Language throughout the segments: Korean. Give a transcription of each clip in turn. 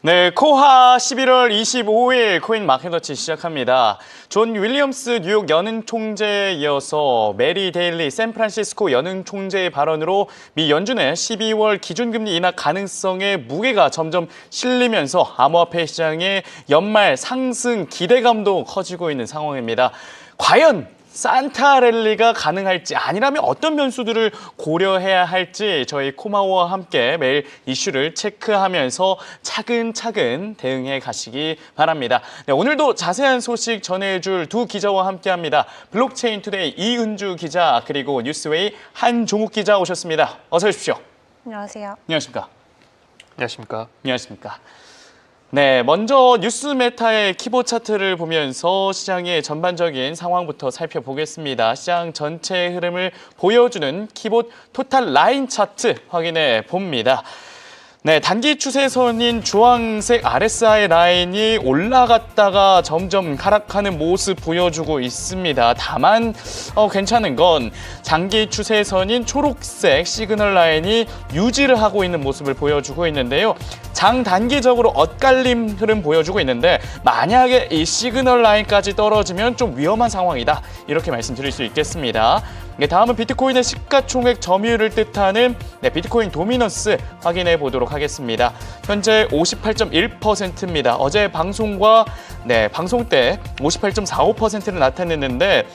네, 코하 11월 25일 코인 마켓워치 시작합니다. 존 윌리엄스 뉴욕 연은 총재에 이어서 메리 데일리 샌프란시스코 연은 총재의 발언으로 미 연준의 12월 기준금리 인하 가능성의 무게가 점점 실리면서 암호화폐 시장의 연말 상승 기대감도 커지고 있는 상황입니다. 과연 산타 랠리가 가능할지 아니라면 어떤 변수들을 고려해야 할지 저희 코마오와 함께 매일 이슈를 체크하면서 차근차근 대응해 가시기 바랍니다. 네, 오늘도 자세한 소식 전해줄 두 기자와 함께합니다. 블록체인 투데이 이은주 기자 그리고 뉴스웨이 한종욱 기자 오셨습니다. 어서 오십시오. 안녕하세요. 안녕하십니까. 안녕하십니까. 안녕하십니까. 네, 먼저 뉴스메타의 키보드 차트를 보면서 시장의 전반적인 상황부터 살펴보겠습니다. 시장 전체 흐름을 보여주는 키보드 토탈 라인 차트 확인해 봅니다. 네, 단기 추세선인 주황색 RSI 라인이 올라갔다가 점점 하락하는 모습 보여주고 있습니다. 다만 괜찮은 건 장기 추세선인 초록색 시그널 라인이 유지를 하고 있는 모습을 보여주고 있는데요. 장단기적으로 엇갈림 흐름 보여주고 있는데 만약에 이 시그널 라인까지 떨어지면 좀 위험한 상황이다. 이렇게 말씀드릴 수 있겠습니다. 네, 다음은 비트코인의 시가총액 점유율을 뜻하는 비트코인 도미넌스 확인해 보도록 하겠습니다. 현재 58.1%입니다. 어제 방송과 방송 때 58.45%를 나타냈는데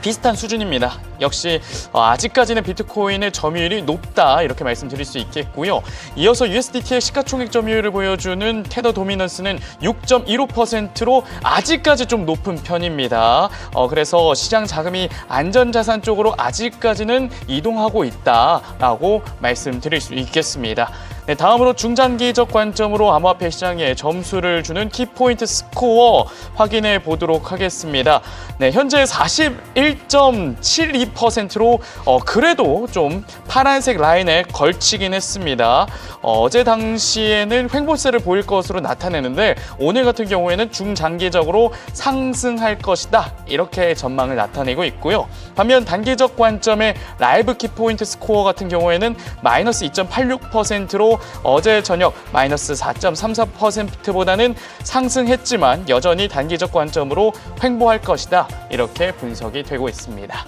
비슷한 수준입니다. 역시 아직까지는 비트코인의 점유율이 높다 이렇게 말씀드릴 수 있겠고요. 이어서 USDT의 시가총액 점유율을 보여주는 테더 도미넌스는 6.15%로 아직까지 좀 높은 편입니다. 그래서 시장 자금이 안전자산 쪽으로 아직까지는 이동하고 있다라고 말씀드릴 수 있겠습니다. 네, 다음으로 중장기적 관점으로 암호화폐 시장에 점수를 주는 키포인트 스코어 확인해 보도록 하겠습니다. 네, 현재 41.72%로 그래도 좀 파란색 라인에 걸치긴 했습니다. 어제 당시에는 횡보세를 보일 것으로 나타내는데 오늘 같은 경우에는 중장기적으로 상승할 것이다. 이렇게 전망을 나타내고 있고요. 반면 단기적 관점의 라이브 키포인트 스코어 같은 경우에는 마이너스 2.86%로 어제 저녁 마이너스 4.34%보다는 상승했지만 여전히 단기적 관점으로 횡보할 것이다. 이렇게 분석이 되고 있습니다.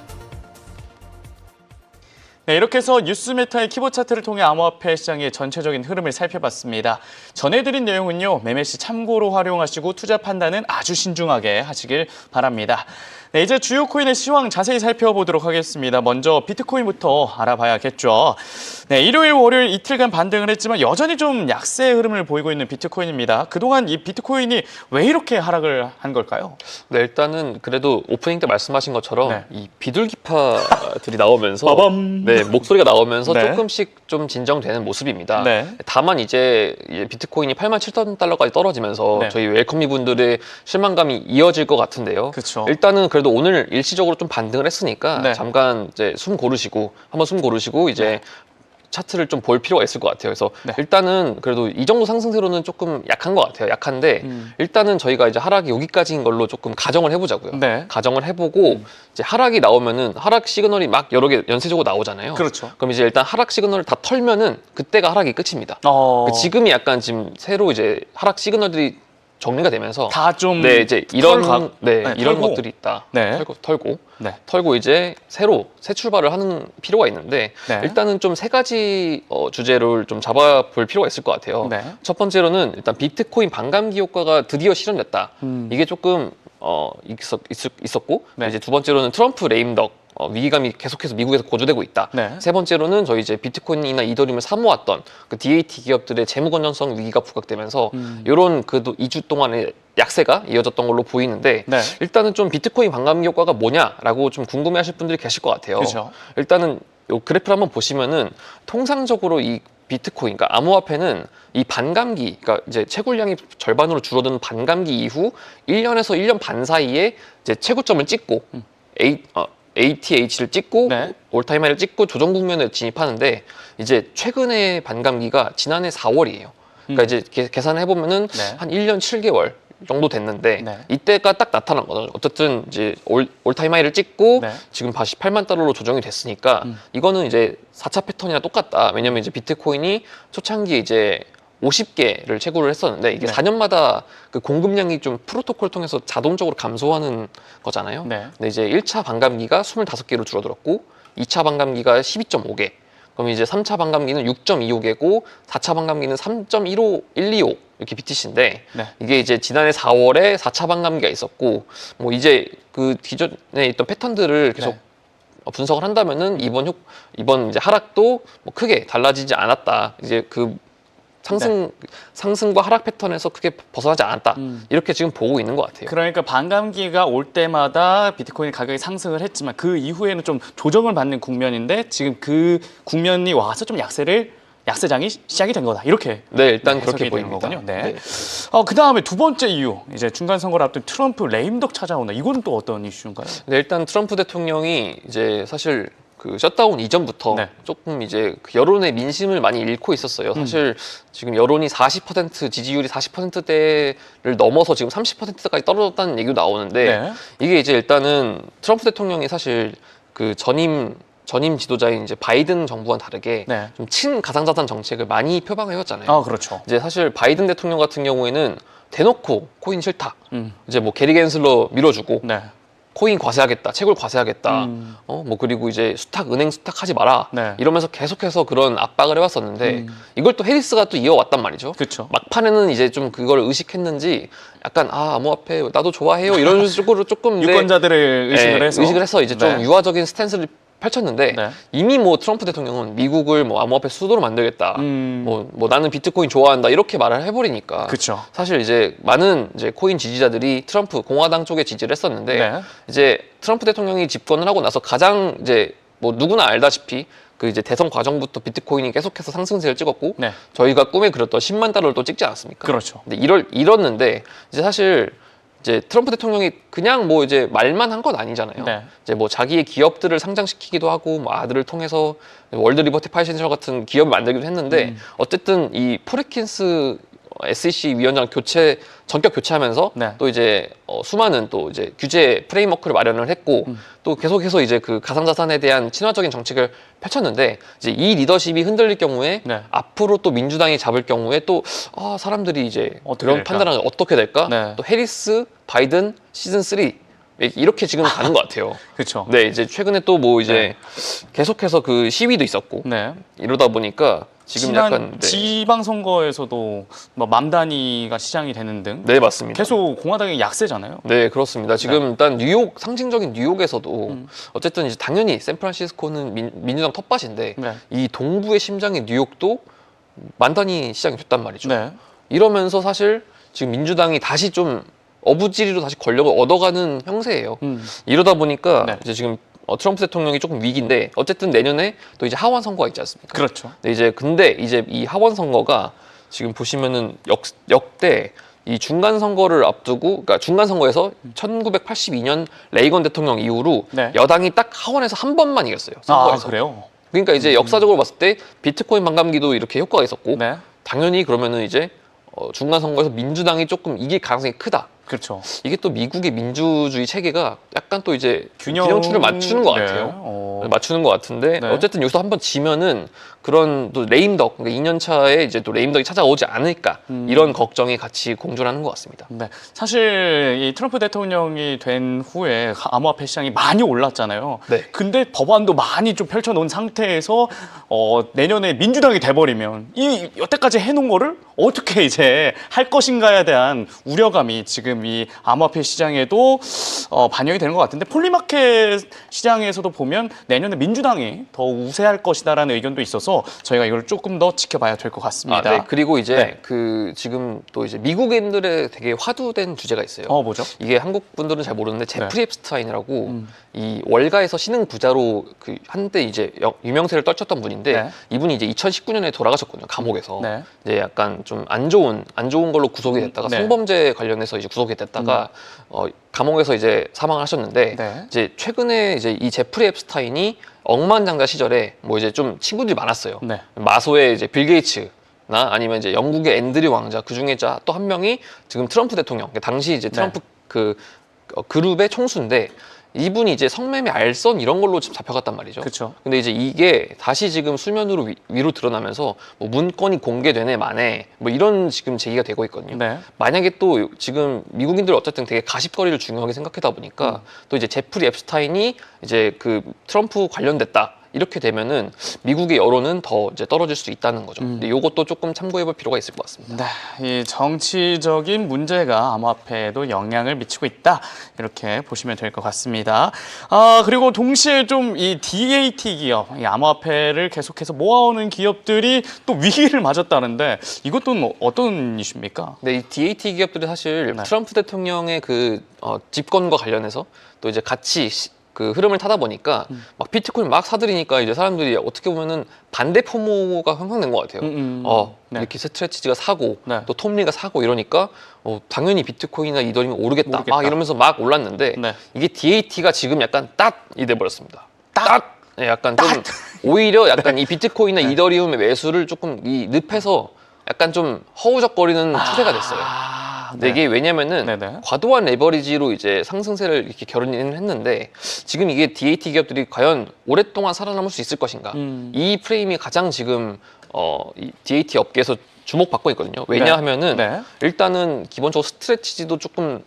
네, 이렇게 해서 뉴스메타의 키보드 차트를 통해 암호화폐 시장의 전체적인 흐름을 살펴봤습니다. 전해드린 내용은요, 매매 시 참고로 활용하시고 투자 판단은 아주 신중하게 하시길 바랍니다. 네, 이제 주요 코인의 시황 자세히 살펴보도록 하겠습니다. 먼저 비트코인부터 알아봐야겠죠. 네, 일요일, 월요일 이틀간 반등을 했지만 여전히 좀 약세의 흐름을 보이고 있는 비트코인입니다. 그동안 이 비트코인이 왜 이렇게 하락을 한 걸까요? 네, 일단은 그래도 오프닝 때 말씀하신 것처럼 이 비둘기파들이 나오면서 목소리가 나오면서 조금씩 좀 진정되는 모습입니다. 다만 이제 비트코인이 87,000달러까지 떨어지면서 저희 웰컴미 분들의 실망감이 이어질 것 같은데요. 그쵸. 일단은 그래도 오늘 일시적으로 좀 반등을 했으니까 잠깐 이제 한번 숨 고르시고 이제 차트를 좀 볼 필요가 있을 것 같아요. 그래서 일단은 그래도 이 정도 상승세로는 조금 약한 것 같아요. 약한데 일단은 저희가 이제 하락이 여기까지인 걸로 조금 가정을 해보자고요. 가정을 해보고 이제 하락이 나오면은 하락 시그널이 막 여러 개 연쇄적으로 나오잖아요. 그렇죠. 그럼 이제 일단 하락 시그널을 다 털면은 그때가 하락이 끝입니다. 지금이 약간 지금 새로 이제 하락 시그널들이 정리가 되면서 다 좀 이제 이런 털고. 것들이 있다. 털고 이제 새 출발을 하는 필요가 있는데 일단은 좀 세 가지 주제를 좀 잡아볼 필요가 있을 것 같아요. 첫 번째로는 일단 비트코인 반감기 효과가 드디어 실현됐다. 이게 조금 있었고 이제 두 번째로는 트럼프 레임덕 위기감이 계속해서 미국에서 고조되고 있다. 세 번째로는 저희 이제 비트코인이나 이더리움을 사모았던 그 DAT 기업들의 재무 건전성 위기가 부각되면서 이런 그래도 2주 동안의 약세가 이어졌던 걸로 보이는데 일단은 좀 비트코인 반감기 효과가 뭐냐라고 좀 궁금해하실 분들이 계실 것 같아요. 일단은 요 그래프를 한번 보시면은 통상적으로 이 비트코인, 그러니까 암호화폐는 이 반감기, 그러니까 이제 채굴량이 절반으로 줄어드는 반감기 이후 1년에서 1년 반 사이에 이제 최고점을 찍고 ATH를 찍고 올타임 하이를 찍고 조정 국면에 진입하는데 이제 최근의 반감기가 지난해 4월이에요. 그러니까 이제 계산을 해보면은 한 1년 7개월 정도 됐는데 이때가 딱 나타난 거죠. 어쨌든 이제 올타임 하이를 찍고 지금 다시 8만 달러로 조정이 됐으니까 이거는 이제 4차 패턴이랑 똑같다. 왜냐면 이제 비트코인이 초창기에 이제 50개를 채굴을 했었는데 이게 4년마다 그 공급량이 좀 프로토콜 통해서 자동적으로 감소하는 거잖아요. 근데 이제 1차 반감기가 25개로 줄어들었고 2차 반감기가 12.5개. 그럼 이제 3차 반감기는 6.25개고 4차 반감기는 3.125 이렇게 BTC인데 이게 이제 지난해 4월에 4차 반감기가 있었고 뭐 이제 그 기존에 있던 패턴들을 계속 분석을 한다면은 이번 이제 하락도 뭐 크게 달라지지 않았다. 이제 그 상승과 하락 패턴에서 크게 벗어나지 않았다. 이렇게 지금 보고 있는 것 같아요. 그러니까 반감기가 올 때마다 비트코인 가격이 상승을 했지만 그 이후에는 좀 조정을 받는 국면인데 지금 그 국면이 와서 좀 약세장이 시작이 된 거다. 이렇게 일단 그렇게 보이는 거군요. 그 다음에 두 번째 이유, 이제 중간 선거를 앞둔 트럼프 레임덕 찾아온다. 이건 또 어떤 이슈인가요? 일단 트럼프 대통령이 이제 사실 그 셧다운 이전부터 조금 이제 그 여론의 민심을 많이 잃고 있었어요. 사실 지금 여론이 40% 지지율이 40%대를 넘어서 지금 30%까지 떨어졌다는 얘기도 나오는데 이게 이제 일단은 트럼프 대통령이 사실 그 전임 지도자인 이제 바이든 정부와는 다르게 좀 친가상자산 정책을 많이 표방해왔잖아요. 그렇죠. 이제 사실 바이든 대통령 같은 경우에는 대놓고 코인 싫다. 이제 뭐 게리 겐슬러 밀어주고 코인 과세하겠다, 채굴 과세하겠다, 뭐 그리고 이제 은행 수탁하지 마라 이러면서 계속해서 그런 압박을 해왔었는데 이걸 또 해리스가 또 이어왔단 말이죠. 그렇죠. 막판에는 이제 좀 그걸 의식했는지 약간 암호화폐 나도 좋아해요 이런 식으로 조금 유권자들을 의식을 해서 이제 좀 유화적인 스탠스를 펼쳤는데 이미 뭐 트럼프 대통령은 미국을 뭐 암호화폐 수도로 만들겠다, 뭐 나는 비트코인 좋아한다 이렇게 말을 해버리니까 사실 이제 많은 이제 코인 지지자들이 트럼프 공화당 쪽에 지지를 했었는데 이제 트럼프 대통령이 집권을 하고 나서 가장 이제 뭐 누구나 알다시피 그 이제 대선 과정부터 비트코인이 계속해서 상승세를 찍었고 저희가 꿈에 그렸던 10만 달러를 또 찍지 않았습니까? 그렇죠. 근데 이뤘는데 이제 사실 이제 트럼프 대통령이 그냥 뭐 이제 말만 한 건 아니잖아요. 이제 뭐 자기의 기업들을 상장시키기도 하고 뭐 아들을 통해서 월드 리버티 파이센셜 같은 기업을 만들기도 했는데 어쨌든 이 포레킨스 SEC 위원장 전격 교체하면서 또 이제 수많은 또 이제 규제 프레임워크를 마련을 했고 또 계속해서 이제 그 가상자산에 대한 친화적인 정책을 펼쳤는데 이제 이 리더십이 흔들릴 경우에 앞으로 또 민주당이 잡을 경우에 또 사람들이 이제 그런 판단을 어떻게 될까? 또 해리스, 바이든 시즌 3 이렇게 지금 가는 것 같아요. 그렇죠. 이제 최근에 또 뭐 이제 계속해서 그 시위도 있었고 이러다 보니까 지금 약간 지방선거에서도 뭐 만 단위가 시장이 되는 등 맞습니다. 계속 공화당이 약세잖아요. 그렇습니다. 지금 일단 상징적인 뉴욕에서도 어쨌든 이제 당연히 샌프란시스코는 민주당 텃밭인데 이 동부의 심장인 뉴욕도 만 단위 시장이 됐단 말이죠. 이러면서 사실 지금 민주당이 다시 좀 어부지리로 다시 권력을 얻어가는 형세예요. 이러다 보니까 이제 지금 트럼프 대통령이 조금 위기인데 어쨌든 내년에 또 이제 하원 선거가 있지 않습니까? 그렇죠. 근데 이제 이 하원 선거가 지금 보시면은 역대 이 중간 선거를 앞두고, 그러니까 중간 선거에서 1982년 레이건 대통령 이후로 여당이 딱 하원에서 한 번만 이겼어요. 선거에서. 그래요? 그러니까 이제 역사적으로 봤을 때 비트코인 반감기도 이렇게 효과가 있었고 당연히 그러면은 이제 중간 선거에서 민주당이 조금 이길 가능성이 크다. 그렇죠. 이게 또 미국의 민주주의 체계가 약간 또 이제 균형추를 맞추는 것 같아요. 맞추는 것 같은데 어쨌든 여기서 한번 지면은 그런 또 레임덕, 그러니까 2년 차에 이제 또 레임덕이 찾아오지 않을까 이런 걱정이 같이 공존하는 것 같습니다. 사실 이 트럼프 대통령이 된 후에 암호화폐 시장이 많이 올랐잖아요. 근데 법안도 많이 좀 펼쳐놓은 상태에서 내년에 민주당이 돼버리면 이 여태까지 해놓은 거를 어떻게 이제 할 것인가에 대한 우려감이 지금 이 암호화폐 시장에도 반영이 되는 것 같은데 폴리마켓 시장에서도 보면 내년에 민주당이 더 우세할 것이다라는 의견도 있어서 저희가 이걸 조금 더 지켜봐야 될 것 같습니다. 그리고 이제 그 지금 또 이제 미국인들의 되게 화두된 주제가 있어요. 뭐죠? 이게 한국 분들은 잘 모르는데 제프리 앱스타인이라고 이 월가에서 신흥 부자로 그 한때 이제 유명세를 떨쳤던 분인데 이분이 이제 2019년에 돌아가셨거든요. 감옥에서. 이제 약간 좀 안 좋은 걸로 구속이 됐다가 성범죄 관련해서 이제 구속이 됐다가 감옥에서 이제 사망하셨는데 이제 최근에 이제 이 제프리 앱스타인이 억만장자 시절에 뭐 이제 좀 친구들이 많았어요. 마소의 이제 빌 게이츠나 아니면 이제 영국의 앤드류 왕자 그 중에 또 한 명이 지금 트럼프 대통령, 당시 이제 트럼프 그 그룹의 총수인데 이분이 이제 성매매 알선 이런 걸로 지금 잡혀갔단 말이죠. 그렇죠. 근데 이제 이게 다시 지금 수면으로 위로 드러나면서 뭐 문건이 공개되네 마네 뭐 이런 지금 제기가 되고 있거든요. 네. 만약에 또 지금 미국인들 어쨌든 되게 가십거리를 중요하게 생각하다 보니까 또 이제 제프리 앱스타인이 이제 그 트럼프 관련됐다. 이렇게 되면은 미국의 여론은 더 이제 떨어질 수 있다는 거죠. 근데 이것도 조금 참고해볼 필요가 있을 것 같습니다. 네, 이 정치적인 문제가 암호화폐에도 영향을 미치고 있다 이렇게 보시면 될 것 같습니다. 그리고 동시에 좀 이 DAT 기업, 이 암호화폐를 계속해서 모아오는 기업들이 또 위기를 맞았다는데 이것도 뭐 어떤 이슈입니까? 네, 이 DAT 기업들이 사실 네. 트럼프 대통령의 그 집권과 관련해서 또 이제 같이 그 흐름을 타다 보니까 막 비트코인 막 사들이니까 이제 사람들이 어떻게 보면은 반대 포모가 형성된 것 같아요. 네. 이렇게 스트레치지가 사고 네. 또 톰리가 사고 이러니까 당연히 비트코인이나 이더리움이 오르겠다. 막 이러면서 막 올랐는데 네. 이게 DAT가 지금 약간 땄이 돼버렸습니다. 땄! 네, 약간 좀 오히려 약간 이 비트코인이나 이더리움의 매수를 조금 이 늪에서 약간 좀 허우적거리는 추세가 됐어요. 근데 이게 왜냐면은 네네. 과도한 레버리지로 이제 상승세를 이렇게 결혼을 했는데 지금 이게 DAT 기업들이 과연 오랫동안 살아남을 수 있을 것인가? 이 프레임이 가장 지금 이 DAT 업계에서 주목받고 있거든요. 왜냐하면은 네. 일단은 기본적으로 스트레치지도 조금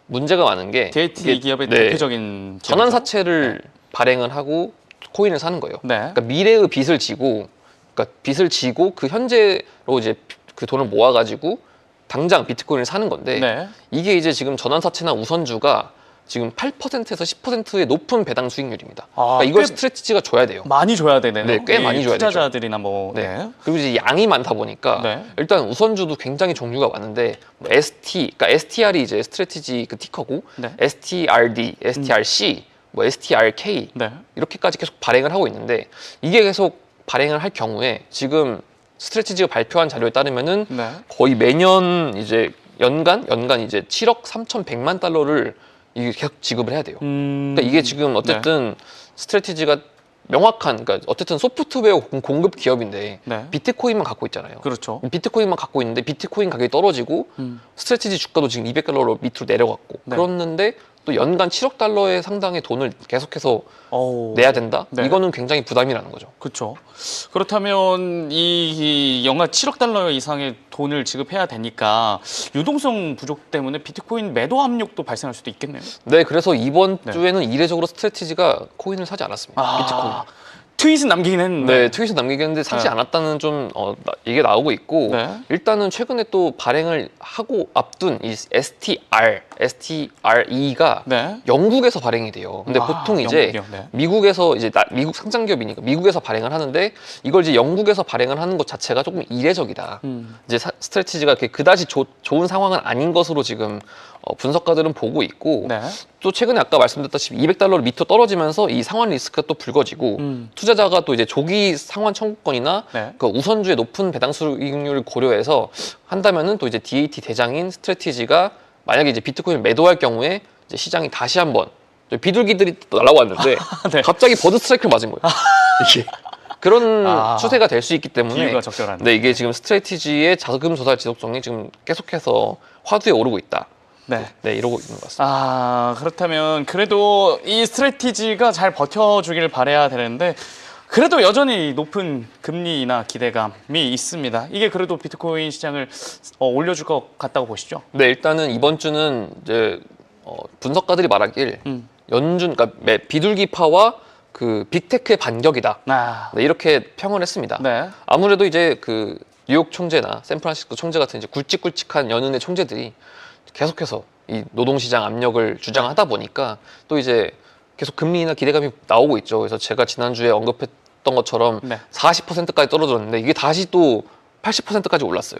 문제가 많은 게 DAT 기업의 네, 대표적인 전환사채를 발행을 하고 코인을 사는 거예요. 네. 그러니까 미래의 빚을 지고, 그러니까 빚을 지고 그 현재로 이제 그 돈을 모아가지고 당장 비트코인을 사는 건데 네. 이게 이제 지금 전환사채나 우선주가 지금 8%에서 10%의 높은 배당 수익률입니다. 그러니까 이걸 스트레티지가 줘야 돼요. 많이 줘야 되네요. 네, 꽤 많이 줘야 되죠. 투자자들이나 뭐. 네. 그리고 이제 양이 많다 보니까 네. 일단 우선주도 굉장히 종류가 많은데 뭐 그러니까 STR이 이제 스트레티지 그 티커고 네. STRD, STRC, 뭐 STRK 네. 이렇게까지 계속 발행을 하고 있는데 이게 계속 발행을 할 경우에 지금 스트레티지가 발표한 자료에 따르면은 네. 거의 매년 이제 연간 이제 7억 3,100만 달러를 이게 계속 지급을 해야 돼요. 그러니까 이게 지금 어쨌든 스트레티지가 명확한, 그러니까 어쨌든 소프트웨어 공급 기업인데 네. 비트코인만 갖고 있잖아요. 그렇죠. 비트코인만 갖고 있는데 비트코인 가격이 떨어지고 스트레티지 주가도 지금 200달러로 밑으로 내려갔고 네. 그랬는데 또 연간 7억 달러의 상당의 돈을 계속해서 내야 된다? 네. 이거는 굉장히 부담이라는 거죠. 그렇죠. 그렇다면 이 연간 7억 달러 이상의 돈을 지급해야 되니까 유동성 부족 때문에 비트코인 매도 압력도 발생할 수도 있겠네요. 네, 그래서 이번 네. 주에는 이례적으로 스트레티지가 코인을 사지 않았습니다. 비트코인. 트윗은 남기긴 했는데. 네, 트윗을 남기긴 했는데 사지 네. 않았다는 좀 얘기가 나오고 있고 네. 일단은 최근에 또 발행을 하고 앞둔 이 STRE가 네. 영국에서 발행이 돼요. 근데 보통 이제 영국이요. 네. 미국에서 이제 미국 상장 기업이니까 미국에서 발행을 하는데 이걸 이제 영국에서 발행을 하는 것 자체가 조금 이례적이다. 이제 스트레티지가 그다지 좋은 상황은 아닌 것으로 지금 분석가들은 보고 있고 네. 또 최근에 아까 말씀드렸다시피 200달러를 밑으로 떨어지면서 이 상환 리스크가 또 불거지고 투자자가 또 이제 조기 상환 청구권이나 네. 그 우선주의 높은 배당 수익률을 고려해서 한다면은 또 이제 DAT 대장인 스트레티지가 만약에 이제 비트코인을 매도할 경우에 이제 시장이 다시 한번 비둘기들이 또 날아왔는데 네. 갑자기 버드 스트라이크를 맞은 거예요. 이게 그런 추세가 될 수 있기 때문에 비유가 적절하네. 네, 이게 지금 스트레티지의 자금 조달 지속성이 지금 계속해서 화두에 오르고 있다. 네. 네, 이러고 있는 것 같습니다. 그렇다면 그래도 이 스트래티지가 잘 버텨주길 바라야 되는데 그래도 여전히 높은 금리나 기대감이 있습니다. 이게 그래도 비트코인 시장을 올려줄 것 같다고 보시죠? 네, 일단은 이번 주는 이제 분석가들이 말하길 그러니까 비둘기파와 그 빅테크의 반격이다. 네, 이렇게 평을 했습니다. 네. 아무래도 이제 그 뉴욕 총재나 샌프란시스코 총재 같은 이제 굵직굵직한 연은의 총재들이 계속해서 이 노동시장 압력을 주장하다 보니까 또 이제 계속 금리나 기대감이 나오고 있죠. 그래서 제가 지난주에 언급했던 것처럼 네. 40%까지 떨어졌는데 이게 다시 또 80%까지 올랐어요.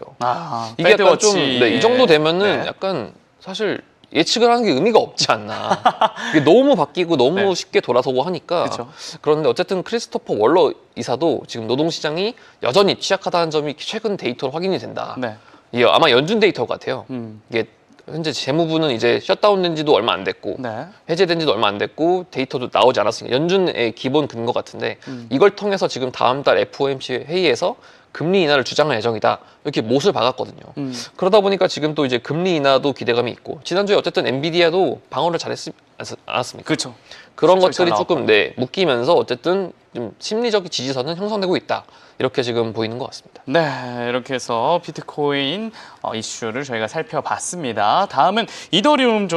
이게 약간 좀, 네, 이 정도 되면은 네. 약간 사실 예측을 하는 게 의미가 없지 않나. 이게 너무 바뀌고 너무 네. 쉽게 돌아서고 하니까. 그쵸. 그런데 어쨌든 크리스토퍼 월러 이사도 지금 노동시장이 여전히 취약하다는 점이 최근 데이터로 확인이 된다. 네. 이게 아마 연준 데이터 같아요. 음. 이게 현재 재무부는 이제 셧다운된 지도 얼마 안 됐고 네. 해제된 지도 얼마 안 됐고 데이터도 나오지 않았으니까 연준의 기본 근거 같은데 이걸 통해서 지금 다음 달 FOMC 회의에서 금리 인하를 주장할 예정이다. 이렇게 못을 박았거든요. 그러다 보니까 지금 또 이제 금리 인하도 기대감이 있고 지난주에 어쨌든 엔비디아도 방어를 잘했지 않았습니까? 그렇죠. 그런 것들이 조금 묶이면서 어쨌든 좀 심리적 지지선은 형성되고 있다. 이렇게 지금 보이는 것 같습니다. 네, 이렇게 해서 비트코인 이슈를 저희가 살펴봤습니다. 다음은 이더리움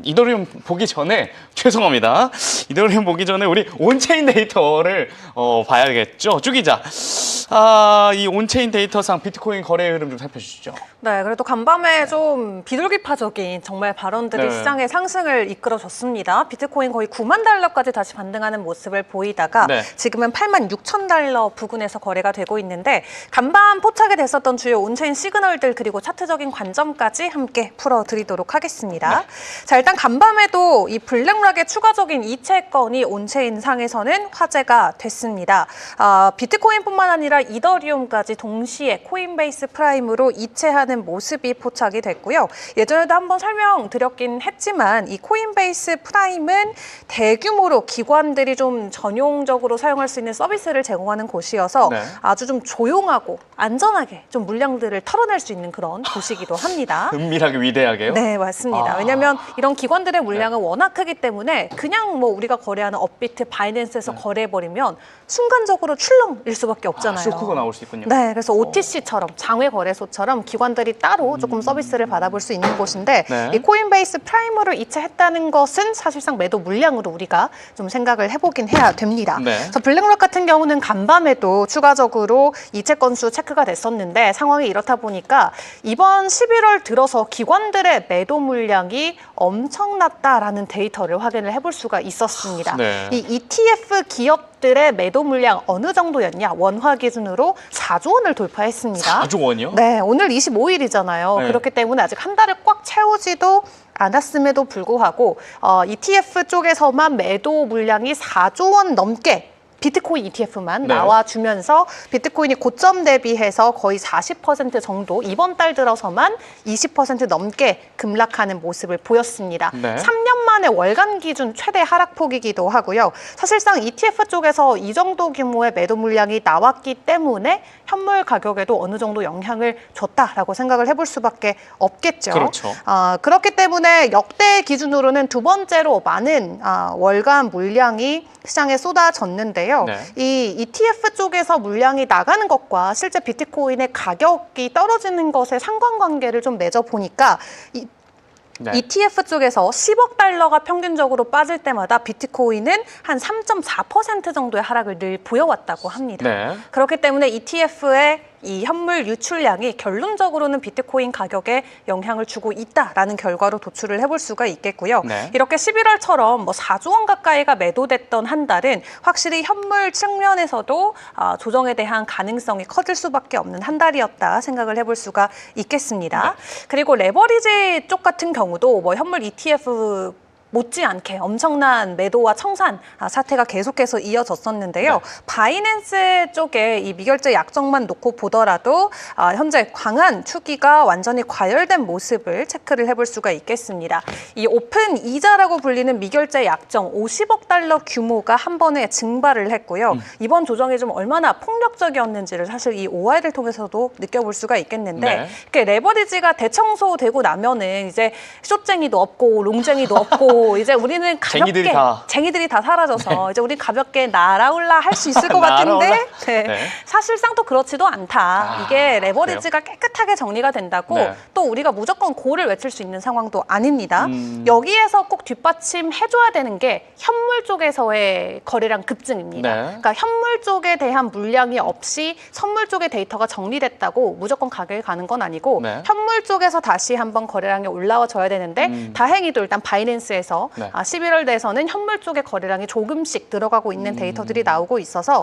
이더리움 보기 전에 죄송합니다. 이더리움 보기 전에 우리 온체인 데이터를 봐야겠죠. 쭈 기자. 이 온체인 데이터상 비트코인 거래 흐름 좀 살펴주시죠. 네, 그래도 간밤에 좀 비둘기파적인 정말 발언들이 네. 시장의 상승을 이끌어줬습니다. 비트코인 거의 9만 달러까지 다시 반등하는 모습을 보이다가 네. 지금은 8만 6천 달러 부근에서 거래가 되고 있는데 간밤 포착이 됐었던 주요 온체인 시그널들 그리고 차트적인 관점까지 함께 풀어드리도록 하겠습니다. 네. 자, 일단 간밤에도 이 블랙락의 추가적인 이체 건이 온체인 상에서는 화제가 됐습니다. 비트코인뿐만 아니라 이더리움까지 동시에 코인베이스 프라임으로 이체하는 모습이 포착이 됐고요. 예전에도 한번 설명드렸긴 했지만 이 코인베이스 프라임은 대규모로 기관들이 좀 전용적으로 사용할 수 있는 서비스를 제공하는 곳이어서 네. 아주 좀 조용하고 안전하게 좀 물량들을 털어낼 수 있는 그런 곳이기도 합니다. 은밀하게 위대하게요? 네, 맞습니다. 왜냐하면 이런 기관들의 물량은 워낙 크기 때문에 그냥 뭐 우리가 거래하는 업비트, 바이낸스에서 거래해버리면 순간적으로 출렁일 수밖에 없잖아요. 쇼크가 나올 수 있군요. 네, 그래서 OTC처럼 장외 거래소처럼 기관들이 따로 조금 서비스를 받아볼 수 있는 곳인데 네. 이 코인베이스 프라임으로 이체했다는 것은 사실상 매도 물량으로 우리가 좀 생각을 해보긴 해야 됩니다. 네. 그래서 블랙락 같은 경우는 간밤에도 추가적으로 이체 건수 체크가 됐었는데 상황이 이렇다 보니까 이번 11월 들어서 기관들의 매도 물량이 엄청났다라는 데이터를 확인을 해볼 수가 있었습니다. 네. 이 ETF 기업들의 매도 물량 어느 정도였냐? 원화 기준으로 4조 원을 돌파했습니다. 4조 원이요? 네, 오늘 25일이잖아요. 네. 그렇기 때문에 아직 한 달을 꽉 채우지도 않았음에도 불구하고 ETF 쪽에서만 매도 물량이 4조 원 넘게 비트코인 ETF만 네. 나와주면서 비트코인이 고점 대비해서 거의 40% 정도 이번 달 들어서만 20% 넘게 급락하는 모습을 보였습니다. 네. 3년 만에 월간 기준 최대 하락폭이기도 하고요. 사실상 ETF 쪽에서 이 정도 규모의 매도 물량이 나왔기 때문에 현물 가격에도 어느 정도 영향을 줬다라고 생각을 해볼 수밖에 없겠죠. 그렇죠. 그렇기 때문에 역대 기준으로는 두 번째로 많은 월간 물량이 시장에 쏟아졌는데요. 네. 이 ETF 쪽에서 물량이 나가는 것과 실제 비트코인의 가격이 떨어지는 것의 상관관계를 좀 맺어보니까 네. ETF 쪽에서 10억 달러가 평균적으로 빠질 때마다 비트코인은 한 3.4% 정도의 하락을 늘 보여왔다고 합니다. 네. 그렇기 때문에 ETF의 이 현물 유출량이 결론적으로는 비트코인 가격에 영향을 주고 있다라는 결과로 도출을 해볼 수가 있겠고요. 네. 이렇게 11월처럼 뭐 4조 원 가까이가 매도됐던 한 달은 확실히 현물 측면에서도 조정에 대한 가능성이 커질 수밖에 없는 한 달이었다 생각을 해볼 수가 있겠습니다. 네. 그리고 레버리지 쪽 같은 경우도 뭐 현물 ETF 못지않게 엄청난 매도와 청산 사태가 계속해서 이어졌었는데요. 네. 바이낸스 쪽에 이 미결제 약정만 놓고 보더라도 현재 강한 투기가 완전히 과열된 모습을 체크를 해볼 수가 있겠습니다. 이 오픈 이자라고 불리는 미결제 약정 50억 달러 규모가 한 번에 증발을 했고요. 이번 조정이 좀 얼마나 폭력적이었는지를 사실 이 OI를 통해서도 느껴볼 수가 있겠는데 네. 이렇게 레버리지가 대청소되고 나면은 이제 숏쟁이도 없고 롱쟁이도 없고 이제 우리는 가볍게 쟁이들이 다 사라져서 이제 우리 가볍게 날아올라 할 수 있을 것 같은데 네. 사실상 또 그렇지도 않다. 이게 레버리지가 깨끗하게 정리가 된다고 또 우리가 무조건 고를 외칠 수 있는 상황도 아닙니다. 여기에서 꼭 뒷받침해줘야 되는 게 현물 쪽에서의 거래량 급증입니다. 그러니까 현물 쪽에 대한 물량이 없이 선물 쪽의 데이터가 정리됐다고 무조건 가격이 가는 건 아니고 현물 쪽에서 다시 한번 거래량이 올라와줘야 되는데 다행히도 일단 바이낸스에서 11월 돼서는 현물 쪽의 거래량이 조금씩 들어가고 있는 데이터들이 나오고 있어서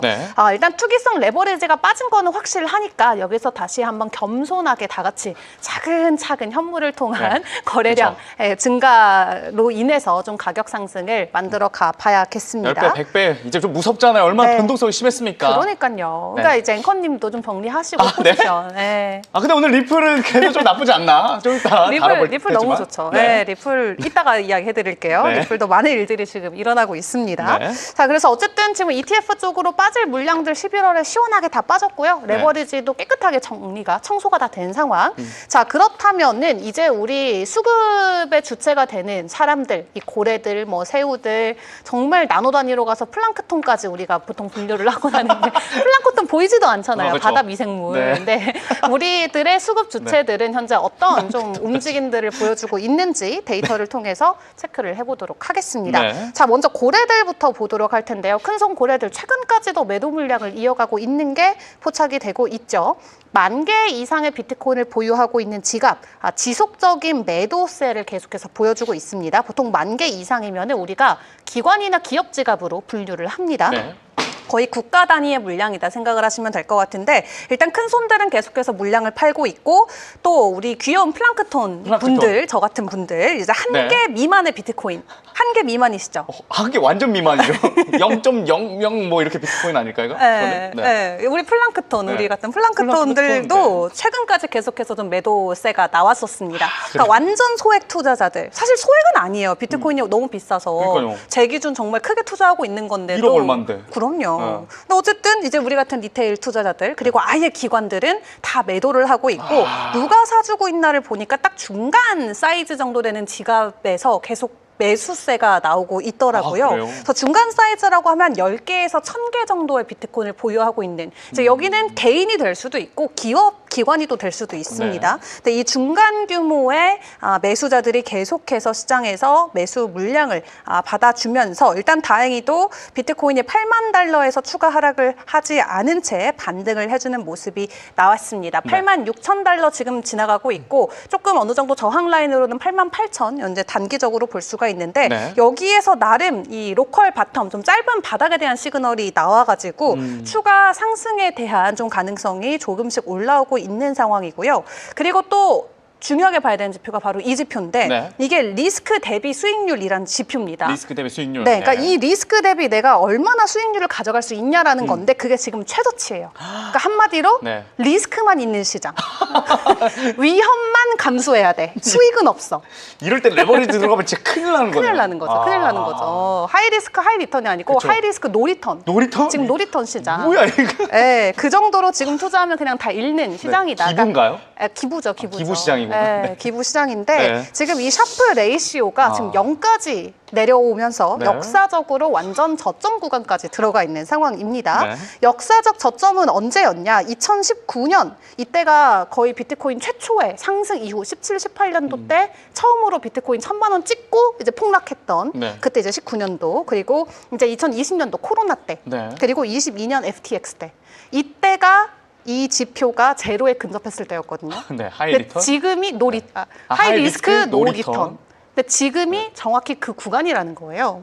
일단 투기성 레버리지가 빠진 거는 확실하니까 여기서 다시 한번 겸손하게 다 같이 차근차근 현물을 통한 거래량 증가로 인해서 좀 가격 상승을 만들어 가봐야겠습니다. 10배, 100배 이제 좀 무섭잖아요. 얼마나 변동성이 심했습니까? 그러니까요. 그러니까 이제 앵커님도 좀 정리하시고 포지션. 네? 근데 오늘 리플은 그래도 좀 나쁘지 않나? 좀 이따 리플 너무 좋죠. 네, 리플 이따가 이야기해드릴게요. 드릴게요. 네. 리플도 많은 일들이 지금 일어나고 있습니다. 네. 자, 그래서 어쨌든 지금 ETF 쪽으로 빠질 물량들 11월에 시원하게 다 빠졌고요. 레버리지도 깨끗하게 청소가 다 된 상황. 자, 그렇다면은 이제 우리 수급의 주체가 되는 사람들, 이 고래들, 뭐 새우들, 정말 나노 단위로 가서 플랑크톤까지 우리가 보통 분류를 하곤 하는데 플랑크톤 보이지도 않잖아요. 그렇죠. 바다 미생물. 네. 우리들의 수급 주체들은 현재 어떤 좀 움직임들을 보여주고 있는지 데이터를 통해서 체크를 해보도록 하겠습니다. 네. 자, 먼저 고래들부터 보도록 할 텐데요. 큰손 고래들 최근까지도 매도 물량을 이어가고 있는 게 포착이 되고 있죠. 10,000개 이상의 비트코인을 보유하고 있는 지갑, 지속적인 매도세를 계속해서 보여주고 있습니다. 보통 10,000개 이상이면 우리가 기관이나 기업 지갑으로 분류를 합니다. 네. 거의 국가 단위의 물량이다 생각을 하시면 될 것 같은데 일단 큰 손들은 계속해서 물량을 팔고 있고 또 우리 귀여운 플랑크톤 분들, 저 같은 분들 이제 한 개 미만의 비트코인, 1개 미만이시죠? 한 개 완전 미만이죠. 0.00 뭐 이렇게 비트코인 아닐까요? 이거? 네, 네. 우리 플랑크톤, 우리 같은 플랑크톤들도 최근까지 계속해서 좀 매도세가 나왔었습니다. 그러니까 완전 소액 투자자들, 사실 소액은 아니에요. 비트코인이 너무 비싸서 그러니까요. 제 기준 정말 크게 투자하고 있는 건데도 1억 얼마인데. 그럼요. 근데 어쨌든 이제 우리 같은 리테일 투자자들 그리고 아예 기관들은 다 매도를 하고 있고 누가 사주고 있나를 보니까 딱 중간 사이즈 정도 되는 지갑에서 계속 매수세가 나오고 있더라고요. 그래서 중간 사이즈라고 하면 10개에서 1,000개 정도의 비트코인을 보유하고 있는 이제 여기는 개인이 될 수도 있고 기업, 기관이 또 될 수도 있습니다. 근데 이 중간 규모의 매수자들이 계속해서 시장에서 매수 물량을 받아주면서 일단 다행히도 비트코인이 8만 달러에서 추가 하락을 하지 않은 채 반등을 해주는 모습이 나왔습니다. 8만 6천 달러 지금 지나가고 있고 조금 어느 정도 저항 라인으로는 8만 8천 현재 단기적으로 볼 수가 있는데 여기에서 나름 이 로컬 바텀 좀 짧은 바닥에 대한 시그널이 나와가지고 추가 상승에 대한 좀 가능성이 조금씩 올라오고 있는 상황이고요. 그리고 또 중요하게 봐야 되는 지표가 바로 이 지표인데 이게 리스크 대비 수익률이란 지표입니다. 리스크 대비 수익률. 네, 그러니까 이 리스크 대비 내가 얼마나 수익률을 가져갈 수 있냐라는 건데 그게 지금 최저치예요. 그러니까 한마디로 리스크만 있는 시장. 위험만 감수해야 돼. 수익은 없어. 이럴 때 레버리지 들어가면 진짜 큰일 나는 거죠. 큰일 나는 거죠. 큰일 나는 거죠. 하이 리스크 하이 리턴이 아니고 하이 리스크 노 리턴. 노 리턴? 지금 노 리턴 시장. 뭐야 이거? 네, 그 정도로 지금 투자하면 그냥 다 잃는 시장이다. 기부인가요? 기부죠, 기부죠. 기부 시장이고. 네, 기부 시장인데 지금 이 샤프 레이시오가 지금 0까지 내려오면서 역사적으로 완전 저점 구간까지 들어가 있는 상황입니다. 역사적 저점은 언제였냐? 2019년 이때가 거의 비트코인 최초의 상승 이후 17, 18년도 때 처음으로 비트코인 1,000만 원 찍고 이제 폭락했던 그때 이제 19년도 그리고 이제 2020년도 코로나 때 그리고 22년 FTX 때 이때가 이 지표가 제로에 근접했을 때였거든요. 하이 리턴? 지금이 하이 리스크 노 리턴. 근데 지금이 정확히 그 구간이라는 거예요.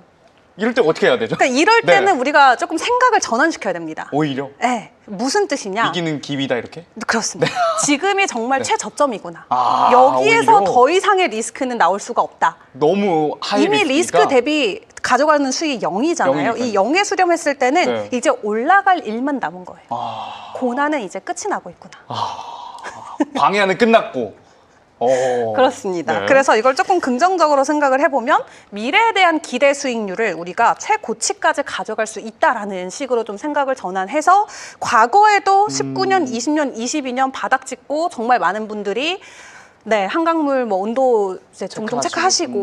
이럴 때 어떻게 해야 되죠? 그러니까 이럴 때는 우리가 조금 생각을 전환시켜야 됩니다. 오히려? 네. 무슨 뜻이냐? 이기는 기비다 이렇게? 그렇습니다. 지금이 정말 최저점이구나. 여기에서 오히려? 더 이상의 리스크는 나올 수가 없다. 너무 하이 이미 리스크니까. 리스크 대비 가져가는 수익이 0이잖아요. 이 0에 수렴했을 때는 이제 올라갈 일만 남은 거예요. 고난은 이제 끝이 나고 있구나. 방해하는 끝났고. 그렇습니다. 그래서 이걸 조금 긍정적으로 생각을 해보면 미래에 대한 기대 수익률을 우리가 최고치까지 가져갈 수 있다라는 식으로 좀 생각을 전환해서 과거에도 19년, 20년, 22년 바닥 찍고 정말 많은 분들이 한강물 뭐 온도 이제 종종 체크하시고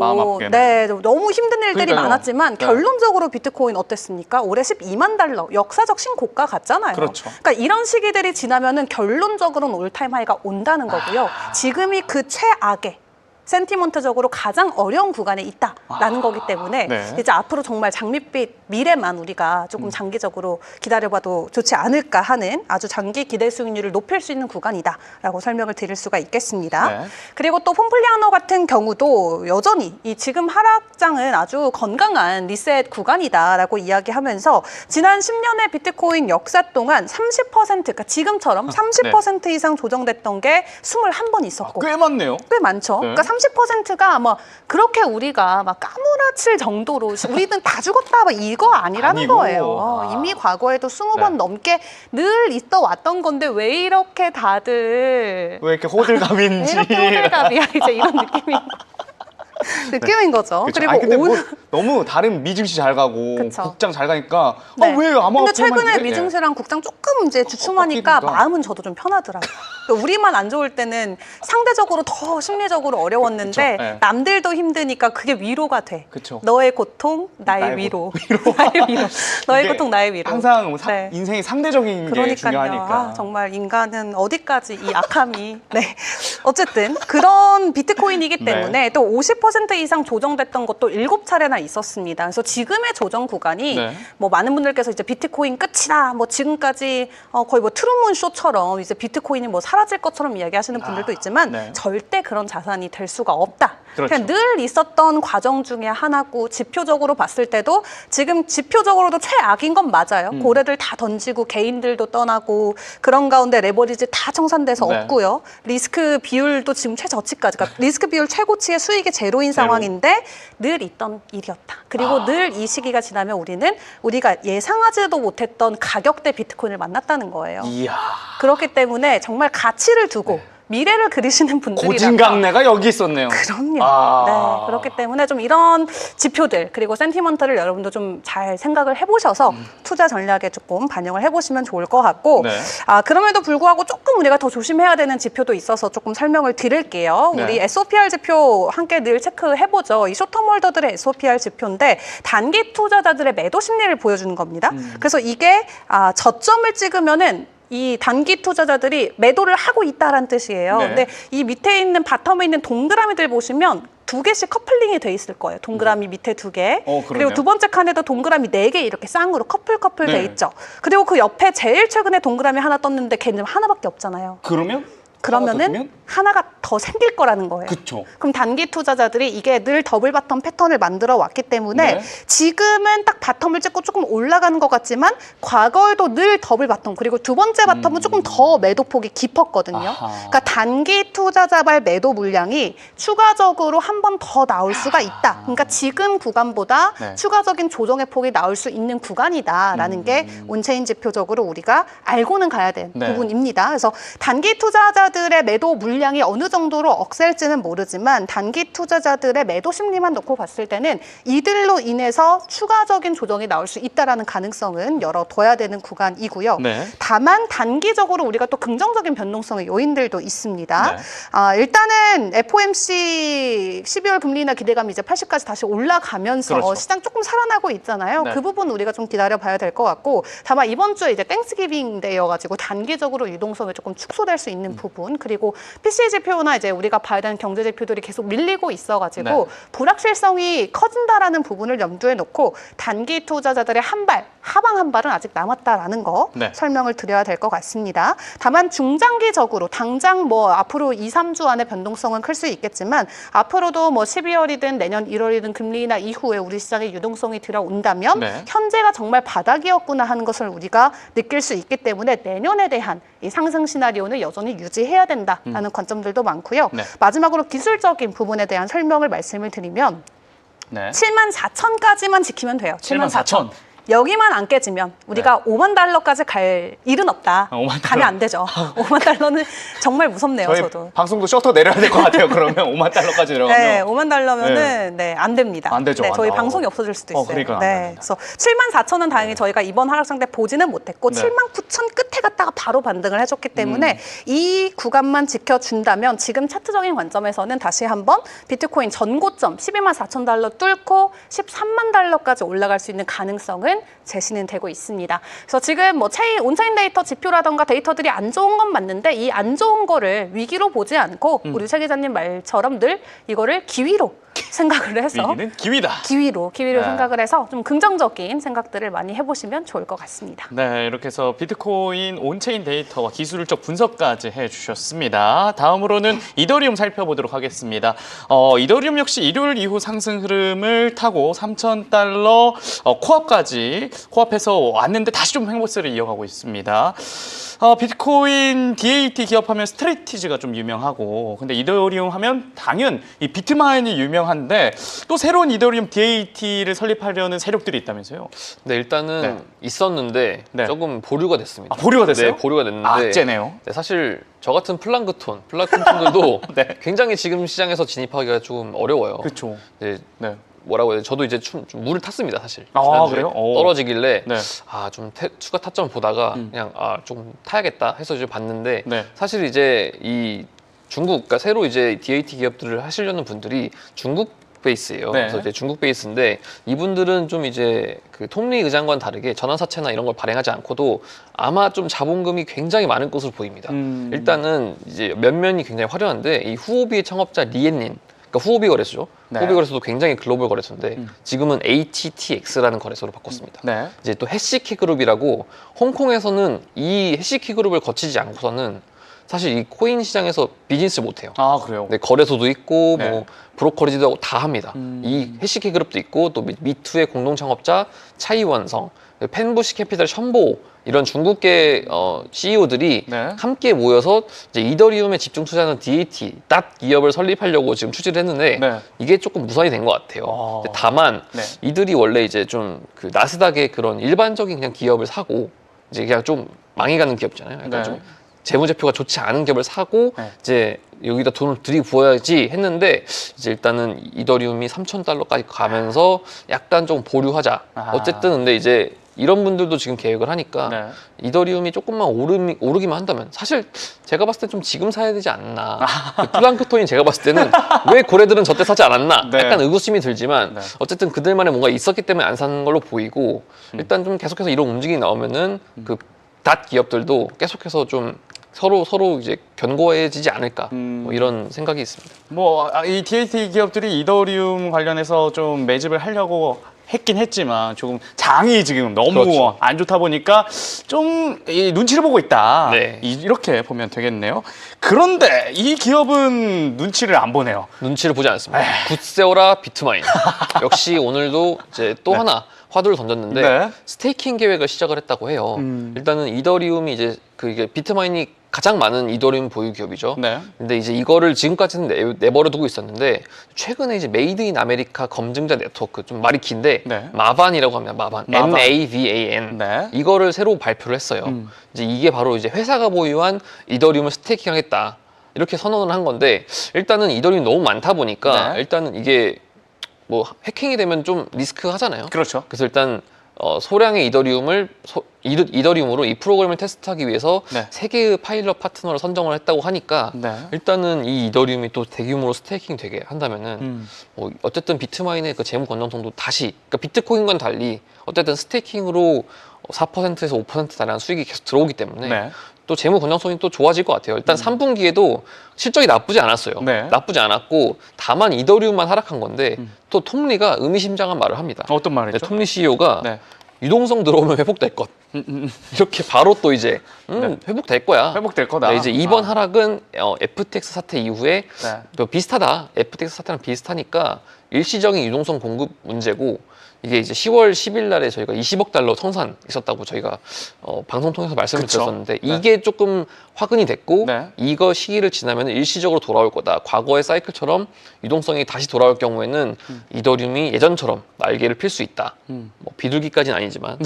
너무 힘든 일들이 많았지만 결론적으로 비트코인 어땠습니까? 올해 12만 달러 역사적 신고가 갔잖아요. 그러니까 이런 시기들이 지나면은 결론적으로는 올타임 하이가 온다는 거고요. 지금이 그 최악의 센티먼트적으로 가장 어려운 구간에 있다라는 거기 때문에 이제 앞으로 정말 장밋빛 미래만 우리가 조금 장기적으로 기다려봐도 좋지 않을까 하는 아주 장기 기대 수익률을 높일 수 있는 구간이다라고 설명을 드릴 수가 있겠습니다. 그리고 또 폼플리아노 같은 경우도 여전히 이 지금 하락장은 아주 건강한 리셋 구간이다라고 이야기하면서 지난 10년의 비트코인 역사 동안 30% 그러니까 지금처럼 30% 이상 조정됐던 게 21번 있었고 꽤 많네요. 꽤 많죠. 그러니까 30%가 뭐 그렇게 우리가 막 까무라칠 정도로 우리는 다 죽었다 막 이거 아니라는 거예요. 이미 과거에도 20번 넘게 늘 있어 왔던 건데 왜 이렇게 다들 왜 이렇게 호들갑인지 왜 이렇게 호들갑이야 이제 이런 느낌이 느낌인 거죠. 그쵸. 그리고 아니, 근데 뭐 너무 다른 미증시 잘 가고 그쵸. 국장 잘 가니까 네. 왜 아마 근데 최근에 미증시랑 국장 조금 이제 주춤하니까 마음은 저도 좀 편하더라고요. 그러니까 우리만 안 좋을 때는 상대적으로 더 심리적으로 어려웠는데 네. 남들도 힘드니까 그게 위로가 돼. 그쵸. 너의 고통, 나의 위로. 나의 위로. 너의 고통, 나의 위로. 항상 네. 인생이 상대적인 게 중요하니까. 정말 인간은 어디까지 이 악함이. 네. 어쨌든 그런 비트코인이기 때문에 네. 또 50% 이상 조정됐던 것도 7차례나 있었습니다. 그래서 지금의 조정 구간이 네. 뭐 많은 분들께서 이제 비트코인 끝이다. 뭐 지금까지 거의 뭐 트루먼 쇼처럼 이제 비트코인이 뭐 사라질 것처럼 이야기하시는 분들도 있지만 네. 절대 그런 자산이 될 수가 없다. 그렇죠. 그냥 늘 있었던 과정 중에 하나고 지표적으로 봤을 때도 지금 지표적으로도 최악인 건 맞아요. 고래들 다 던지고 개인들도 떠나고 그런 가운데 레버리지 다 청산돼서 네. 없고요. 리스크 비율도 지금 최저치까지, 그러니까 리스크 비율 최고치의 수익이 제로인 상황인데 늘 있던 일이었다. 그리고 늘 이 시기가 지나면 우리가 예상하지도 못했던 가격대 비트코인을 만났다는 거예요. 이야. 그렇기 때문에 정말 가치를 두고 미래를 그리시는 분들이라면 고진감래가 여기 있었네요. 그럼요. 아. 네, 그렇기 때문에 좀 이런 지표들 그리고 센티먼트를 여러분도 좀 잘 생각을 해보셔서 투자 전략에 조금 반영을 해보시면 좋을 것 같고 네. 그럼에도 불구하고 조금 우리가 더 조심해야 되는 지표도 있어서 조금 설명을 드릴게요. 네. 우리 SOPR 지표 함께 늘 체크해보죠. 이 쇼텀홀더들의 SOPR 지표인데 단기 투자자들의 매도 심리를 보여주는 겁니다. 그래서 이게 저점을 찍으면은 이 단기 투자자들이 매도를 하고 있다라는 뜻이에요. 네. 근데 이 밑에 있는 바텀에 있는 동그라미들 보시면 2개씩 커플링이 돼 있을 거예요. 동그라미 밑에 2개. 그러네요. 그리고 두 번째 칸에도 동그라미 4개 이렇게 쌍으로 커플 네. 돼 있죠. 그리고 그 옆에 제일 최근에 동그라미 하나 떴는데 걔는 하나밖에 없잖아요. 그러면은 하나가 더 생길 거라는 거예요. 그쵸. 그럼 단기 투자자들이 이게 늘 더블 바텀 패턴을 만들어 왔기 때문에 네. 지금은 딱 바텀을 찍고 조금 올라가는 것 같지만 과거에도 늘 더블 바텀 그리고 두 번째 바텀은 조금 더 매도폭이 깊었거든요. 아하. 그러니까 단기 투자자발 매도 물량이 추가적으로 한 번 더 나올 수가 있다. 그러니까 지금 구간보다 네. 추가적인 조정의 폭이 나올 수 있는 구간이다라는 게 온체인 지표적으로 우리가 알고는 가야 되는 네. 부분입니다. 그래서 단기 투자자들의 매도 물량이 어느 정도로 억셀지는 모르지만 단기 투자자들의 매도 심리만 놓고 봤을 때는 이들로 인해서 추가적인 조정이 나올 수 있다라는 가능성은 열어둬야 되는 구간이고요. 네. 다만 단기적으로 우리가 또 긍정적인 변동성의 요인들도 있습니다. 네. 일단은 FOMC 12월 금리 인하 기대감이 이제 80까지 다시 올라가면서 그렇죠. 시장 조금 살아나고 있잖아요. 네. 그 부분 우리가 좀 기다려봐야 될 것 같고 다만 이번 주에 이제 땡스기빙 데이여가지고 단기적으로 유동성이 조금 축소될 수 있는 부분 그리고 PCE 지표나 이제 우리가 봐야 되는 경제 지표들이 계속 밀리고 있어가지고 네. 불확실성이 커진다라는 부분을 염두에 놓고 단기 투자자들의 하방 한 발은 아직 남았다라는 거 네. 설명을 드려야 될 것 같습니다. 다만 중장기적으로 당장 뭐 앞으로 2, 3주 안에 변동성은 클 수 있겠지만 앞으로도 뭐 12월이든 내년 1월이든 금리 인하 이후에 우리 시장에 유동성이 들어온다면 네. 현재가 정말 바닥이었구나 하는 것을 우리가 느낄 수 있기 때문에 내년에 대한 이 상승 시나리오는 여전히 유지해야 된다라는 관점들도 많고요. 네. 마지막으로 기술적인 부분에 대한 설명을 말씀을 드리면 네. 74,000까지만 지키면 돼요. 74,000. 여기만 안 깨지면 우리가 5만 달러까지 갈 일은 없다. 5만 달러. 가면 안 되죠. 5만 달러는 정말 무섭네요, 저희 저도. 방송도 셔터 내려야 될 것 같아요. 그러면 5만 달러까지 들어가면. 네, 5만 달러면은 안 됩니다. 안 되죠. 네, 저희 안 방송이 없어질 수도 있어요. 그러니까 안 네, 됩니다. 그래서 74,000은 다행히 저희가 이번 하락장 때 보지는 못했고 네. 79,000 끝에 갔다가 바로 반등을 해줬기 때문에 이 구간만 지켜준다면 지금 차트적인 관점에서는 다시 한번 비트코인 전고점 124,000달러 뚫고 13만 달러까지 올라갈 수 있는 가능성은 제시는 되고 있습니다. 그래서 지금 뭐 온체인 데이터 지표라던가 데이터들이 안 좋은 건 맞는데 이 안 좋은 거를 위기로 보지 않고 우리 최 기자님 말처럼 늘 이거를 기회로 생각을 해서 위기는 기위다. 기회로 네. 생각을 해서 좀 긍정적인 생각들을 많이 해보시면 좋을 것 같습니다. 네, 이렇게 해서 비트코인 온체인 데이터와 기술적 분석까지 해주셨습니다. 다음으로는 이더리움 살펴보도록 하겠습니다. 이더리움 역시 일요일 이후 상승 흐름을 타고 3,000달러 코앞해서 왔는데 다시 좀 횡보세를 이어가고 있습니다. 비트코인 DAT 기업하면 스트레티지가 좀 유명하고 근데 이더리움 하면 당연 이 비트마인이 유명한데 하는데 또 새로운 이더리움 DAT를 설립하려는 세력들이 있다면서요? 네, 일단은 있었는데 조금 보류가 됐습니다. 아, 보류가 됐어요? 네, 보류가 됐는데. 악재네요. 네, 사실 저 같은 플랑크톤들도 굉장히 지금 시장에서 진입하기가 좀 어려워요. 그렇죠. 네. 뭐라고 해야 돼? 저도 이제 좀 물을 탔습니다, 사실. 아, 그래요? 떨어지길래 좀 추가 타점 보다가 그냥 좀 타야겠다 해서 이제 봤는데 사실 이제 이 중국, 그러니까 새로 이제 DAT 기업들을 하시려는 분들이 중국 베이스예요. 그래서 이제 중국 베이스인데 이분들은 좀 이제 그 톰리 의장과는 다르게 전환사채나 이런 걸 발행하지 않고도 아마 좀 자본금이 굉장히 많은 것으로 보입니다. 일단은 이제 면면이 굉장히 화려한데 이 후오비의 창업자 리엔닌, 그러니까 후오비 거래소죠. 후오비 거래소도 굉장히 글로벌 거래소인데 지금은 HTX라는 거래소로 바꿨습니다. 이제 또 해시키 그룹이라고 홍콩에서는 이 해시키 그룹을 거치지 않고서는 사실 이 코인 시장에서 비즈니스를 못해요. 아, 그래요? 네, 거래소도 있고 뭐 브로커리지도 하고 다 합니다. 이 해시키 그룹도 있고 또 미투의 공동 창업자 차이원성, 펜부시 캐피탈 션보 이런 중국계 CEO들이 함께 모여서 이제 이더리움에 집중 투자하는 DAT, 닷 기업을 설립하려고 지금 추진을 했는데 이게 조금 무산이 된 것 같아요. 다만 이들이 원래 이제 좀 그 나스닥의 그런 일반적인 그냥 기업을 사고 이제 그냥 좀 망해가는 기업이잖아요. 약간 좀 재무제표가 좋지 않은 기업을 사고 이제 여기다 돈을 들이부어야지 했는데 이제 일단은 이더리움이 $3,000까지 가면서 약간 좀 보류하자. 어쨌든 근데 이제 이런 분들도 지금 계획을 하니까 이더리움이 조금만 오르기만 한다면 사실 제가 봤을 때 좀 지금 사야 되지 않나. 플랑크톤이 제가 봤을 때는 왜 고래들은 저때 사지 않았나 약간 의구심이 들지만 어쨌든 그들만의 뭔가 있었기 때문에 안 사는 걸로 보이고 일단 좀 계속해서 이런 움직임이 나오면은 그 닷 기업들도 계속해서 좀 서로 이제 견고해지지 않을까 뭐 이런 생각이 있습니다. 뭐 이 DAT 기업들이 이더리움 관련해서 좀 매집을 하려고 했긴 했지만 조금 장이 지금 너무 안 좋다 보니까 좀 눈치를 보고 있다. 이렇게 보면 되겠네요. 그런데 이 기업은 눈치를 안 보네요. 눈치를 보지 않습니다. 굿세어라 비트마인. 역시 오늘도 이제 또 하나 화두를 던졌는데 스테이킹 계획을 시작을 했다고 해요. 일단은 이더리움이 이제 이게 비트마인이 가장 많은 이더리움 보유 기업이죠. 근데 이제 이거를 지금까지는 내버려 두고 있었는데 최근에 이제 메이드 인 아메리카 검증자 네트워크, 좀 말이 긴데 마반이라고 합니다. 마반. MAVAN. 이거를 새로 발표를 했어요. 이제 이게 바로 이제 회사가 보유한 이더리움을 스테이킹하겠다. 이렇게 선언을 한 건데 일단은 이더리움이 너무 많다 보니까 일단은 이게 뭐 해킹이 되면 좀 리스크 하잖아요. 그렇죠. 그래서 일단 소량의 이더리움으로 이 프로그램을 테스트하기 위해서 3개의 파일럿 파트너를 선정을 했다고 하니까 일단은 이 이더리움이 또 대규모로 스테이킹 되게 한다면은 뭐 어쨌든 비트마인의 그 재무 건전성도 다시, 그러니까 비트코인과는 달리 어쨌든 스테이킹으로 4%에서 5%달러는 수익이 계속 들어오기 때문에 또 재무 건전성이 또 좋아질 것 같아요. 일단 3분기에도 실적이 나쁘지 않았어요. 나쁘지 않았고 다만 이더리움만 하락한 건데 또 톰리가 의미심장한 말을 합니다. 어떤 말이죠? 톰리 CEO가 유동성 들어오면 회복될 것. 이렇게 바로 또 이제 회복될 거야. 회복될 거다. 이제 이번 하락은 FTX 사태 이후에 또 비슷하다. FTX 사태랑 비슷하니까 일시적인 유동성 공급 문제고 이게 이제 10월 10일 날에 저희가 $20억 청산 있었다고 저희가 방송 통해서 말씀을 드렸었는데 이게 조금 화근이 됐고 이거 시기를 지나면 일시적으로 돌아올 거다. 과거의 사이클처럼 유동성이 다시 돌아올 경우에는 이더리움이 예전처럼 날개를 필 수 있다. 뭐 비둘기까지는 아니지만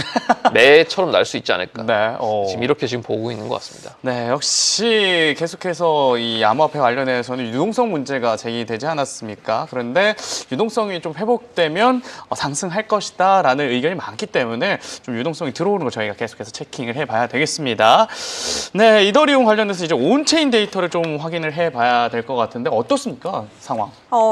매처럼 날 수 있지 않을까. 지금 이렇게 지금 보고 있는 것 같습니다. 네, 역시 계속해서 이 암호화폐 관련해서는 유동성 문제가 제기되지 않았습니까? 그런데 유동성이 좀 회복되면 상승할 것이다 라는 의견이 많기 때문에 좀 유동성이 들어오는 거 저희가 계속해서 체킹을 해봐야 되겠습니다. 네, 이더리움 관련해서 이제 온체인 데이터를 좀 확인을 해봐야 될 것 같은데 어떻습니까, 상황?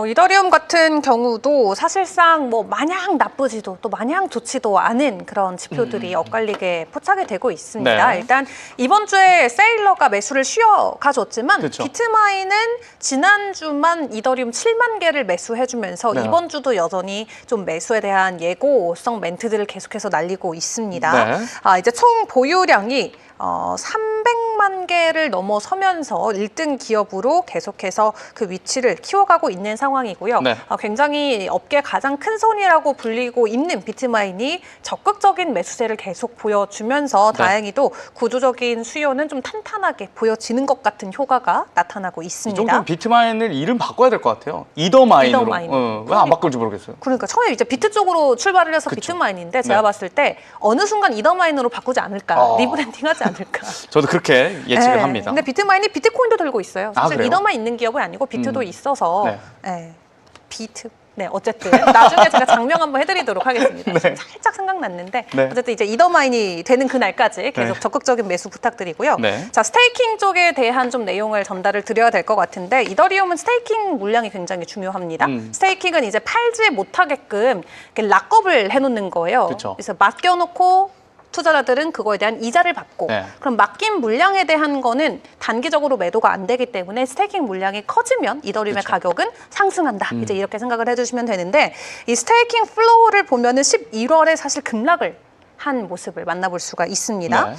이더리움 같은 경우도 사실상 뭐 마냥 나쁘지도 또 마냥 좋지도 않은 그런 지표들이 엇갈리게 포착이 되고 있습니다. 일단 이번 주에 세일러가 매수를 쉬어가줬지만 비트마인은 지난주만 이더리움 7만 개를 매수해주면서 이번 주도 여전히 좀 매수에 대한 예고성 멘트들을 계속해서 날리고 있습니다. 이제 총 보유량이 300만 개를 넘어서면서 1등 기업으로 계속해서 그 위치를 키워가고 있는 상황이고요. 네. 굉장히 업계 가장 큰 손이라고 불리고 있는 비트마인이 적극적인 매수세를 계속 보여주면서 네. 다행히도 구조적인 수요는 좀 탄탄하게 보여지는 것 같은 효과가 나타나고 이 있습니다. 정도면 비트마인을 이름 바꿔야 될 것 같아요. 이더마인으로. 이더마인. 왜 안 바꿀지 모르겠어요. 그러니까 처음에 이제 비트 쪽으로 출발을 해서 그쵸. 비트마인인데 제가 네. 봤을 때 어느 순간 이더마인으로 바꾸지 않을까, 리브랜딩하지 않을까. 저도 그렇게 예측을 네. 합니다. 근데 비트마인이 비트코인도 들고 있어요. 사실 그래요? 이더만 있는 기업이 아니고 비트도 있어서 네. 네. 비트. 네, 어쨌든 나중에 제가 장명 한번 해드리도록 하겠습니다. 네. 지금 살짝 생각났는데 네. 어쨌든 이제 이더마인이 되는 그날까지 계속 네. 적극적인 매수 부탁드리고요. 네. 자, 스테이킹 쪽에 대한 좀 내용을 전달을 드려야 될 것 같은데 이더리움은 스테이킹 물량이 굉장히 중요합니다. 스테이킹은 이제 팔지 못하게끔 이렇게 락업을 해놓는 거예요. 그쵸. 그래서 맡겨놓고 투자자들은 그거에 대한 이자를 받고 네. 그럼 맡긴 물량에 대한 거는 단기적으로 매도가 안 되기 때문에 스테이킹 물량이 커지면 이더리움의 그쵸. 가격은 상승한다. 이제 이렇게 생각을 해주시면 되는데 이 스테이킹 플로우를 보면은 11월에 사실 급락을 한 모습을 만나볼 수가 있습니다. 네.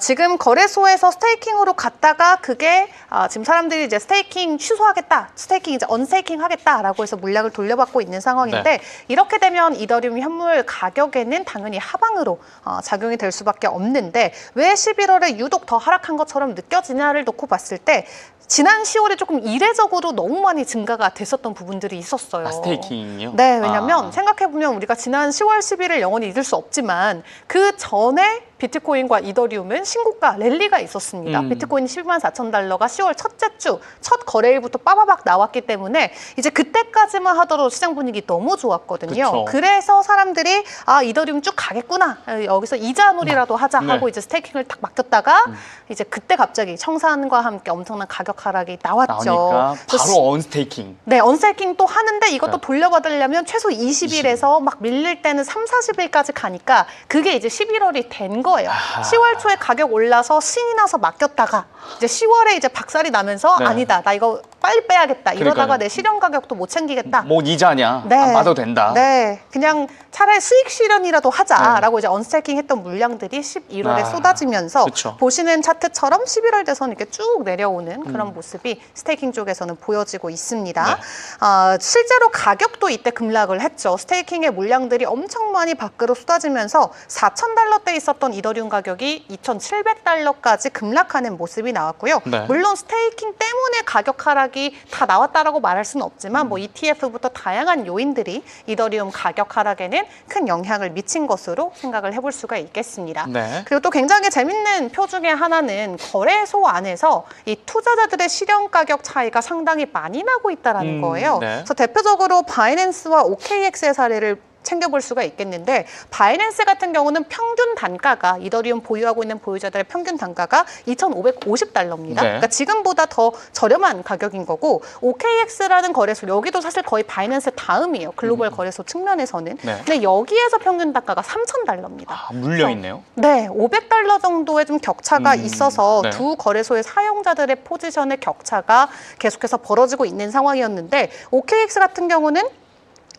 지금 거래소에서 스테이킹으로 갔다가 그게 지금 사람들이 이제 스테이킹 취소하겠다, 스테이킹 이제 언스테이킹 하겠다라고 해서 물량을 돌려받고 있는 상황인데 네. 이렇게 되면 이더리움 현물 가격에는 당연히 하방으로 작용이 될 수밖에 없는데 왜 11월에 유독 더 하락한 것처럼 느껴지냐를 놓고 봤을 때 지난 10월에 조금 이례적으로 너무 많이 증가가 됐었던 부분들이 있었어요. 스테이킹이요? 네, 왜냐면 생각해보면 우리가 지난 10월 10일을 영원히 잊을 수 없지만 그 전에 비트코인과 이더리움은 신고가 랠리가 있었습니다. 비트코인이 12만 4천 달러가 10월 첫째 주 첫 거래일부터 빠바박 나왔기 때문에 이제 그때까지만 하더라도 시장 분위기 너무 좋았거든요. 그쵸. 그래서 사람들이 이더리움 쭉 가겠구나. 여기서 이자놀이라도 하자 하고 네. 이제 스테이킹을 딱 맡겼다가 이제 그때 갑자기 청산과 함께 엄청난 가격 하락이 나왔죠. 나오니까 그래서 바로 언스테이킹. 네, 언스테이킹 또 하는데 이것도 네. 돌려받으려면 최소 20일에서 막 밀릴 때는 3, 40일까지 가니까 그게 이제 11월이 된 거예요. 10월 초에 가격 올라서 신이 나서 맡겼다가 이제 10월에 이제 박살이 나면서 네. 아니다, 나 이거 빨리 빼야겠다. 이러다가 그러니까요. 내 실현 가격도 못 챙기겠다. 뭐 이자냐? 네. 안 받아도 된다. 네, 그냥 차라리 수익 실현이라도 하자라고 이제 언스테이킹 했던 물량들이 11월에 쏟아지면서 그쵸. 보시는 차트처럼 11월 돼서는 이렇게 쭉 내려오는 그런 모습이 스테이킹 쪽에서는 보여지고 있습니다. 네. 실제로 가격도 이때 급락을 했죠. 스테이킹의 물량들이 엄청 많이 밖으로 쏟아지면서 4,000달러대 있었던 이더리움 가격이 2,700달러까지 급락하는 모습이 나왔고요. 네. 물론 스테이킹 때문에 가격 하락이 다 나왔다라고 말할 수는 없지만 뭐 ETF부터 다양한 요인들이 이더리움 가격 하락에는 큰 영향을 미친 것으로 생각을 해볼 수가 있겠습니다. 네. 그리고 또 굉장히 재밌는 표 중에 하나는 거래소 안에서 이 투자자들의 실현 가격 차이가 상당히 많이 나고 있다는 거예요. 네. 그래서 대표적으로 바이낸스와 OKX의 사례를 챙겨볼 수가 있겠는데 바이낸스 같은 경우는 평균 단가가 이더리움 보유하고 있는 보유자들의 평균 단가가 2,550달러입니다. 네. 그러니까 지금보다 더 저렴한 가격인 거고 OKX라는 거래소 여기도 사실 거의 바이낸스 다음이에요. 글로벌 거래소 측면에서는. 네. 근데 여기에서 평균 단가가 3,000달러입니다. 물려 있네요. 네, 500달러 정도의 좀 격차가 있어서 네. 두 거래소의 사용자들의 포지션의 격차가 계속해서 벌어지고 있는 상황이었는데 OKX 같은 경우는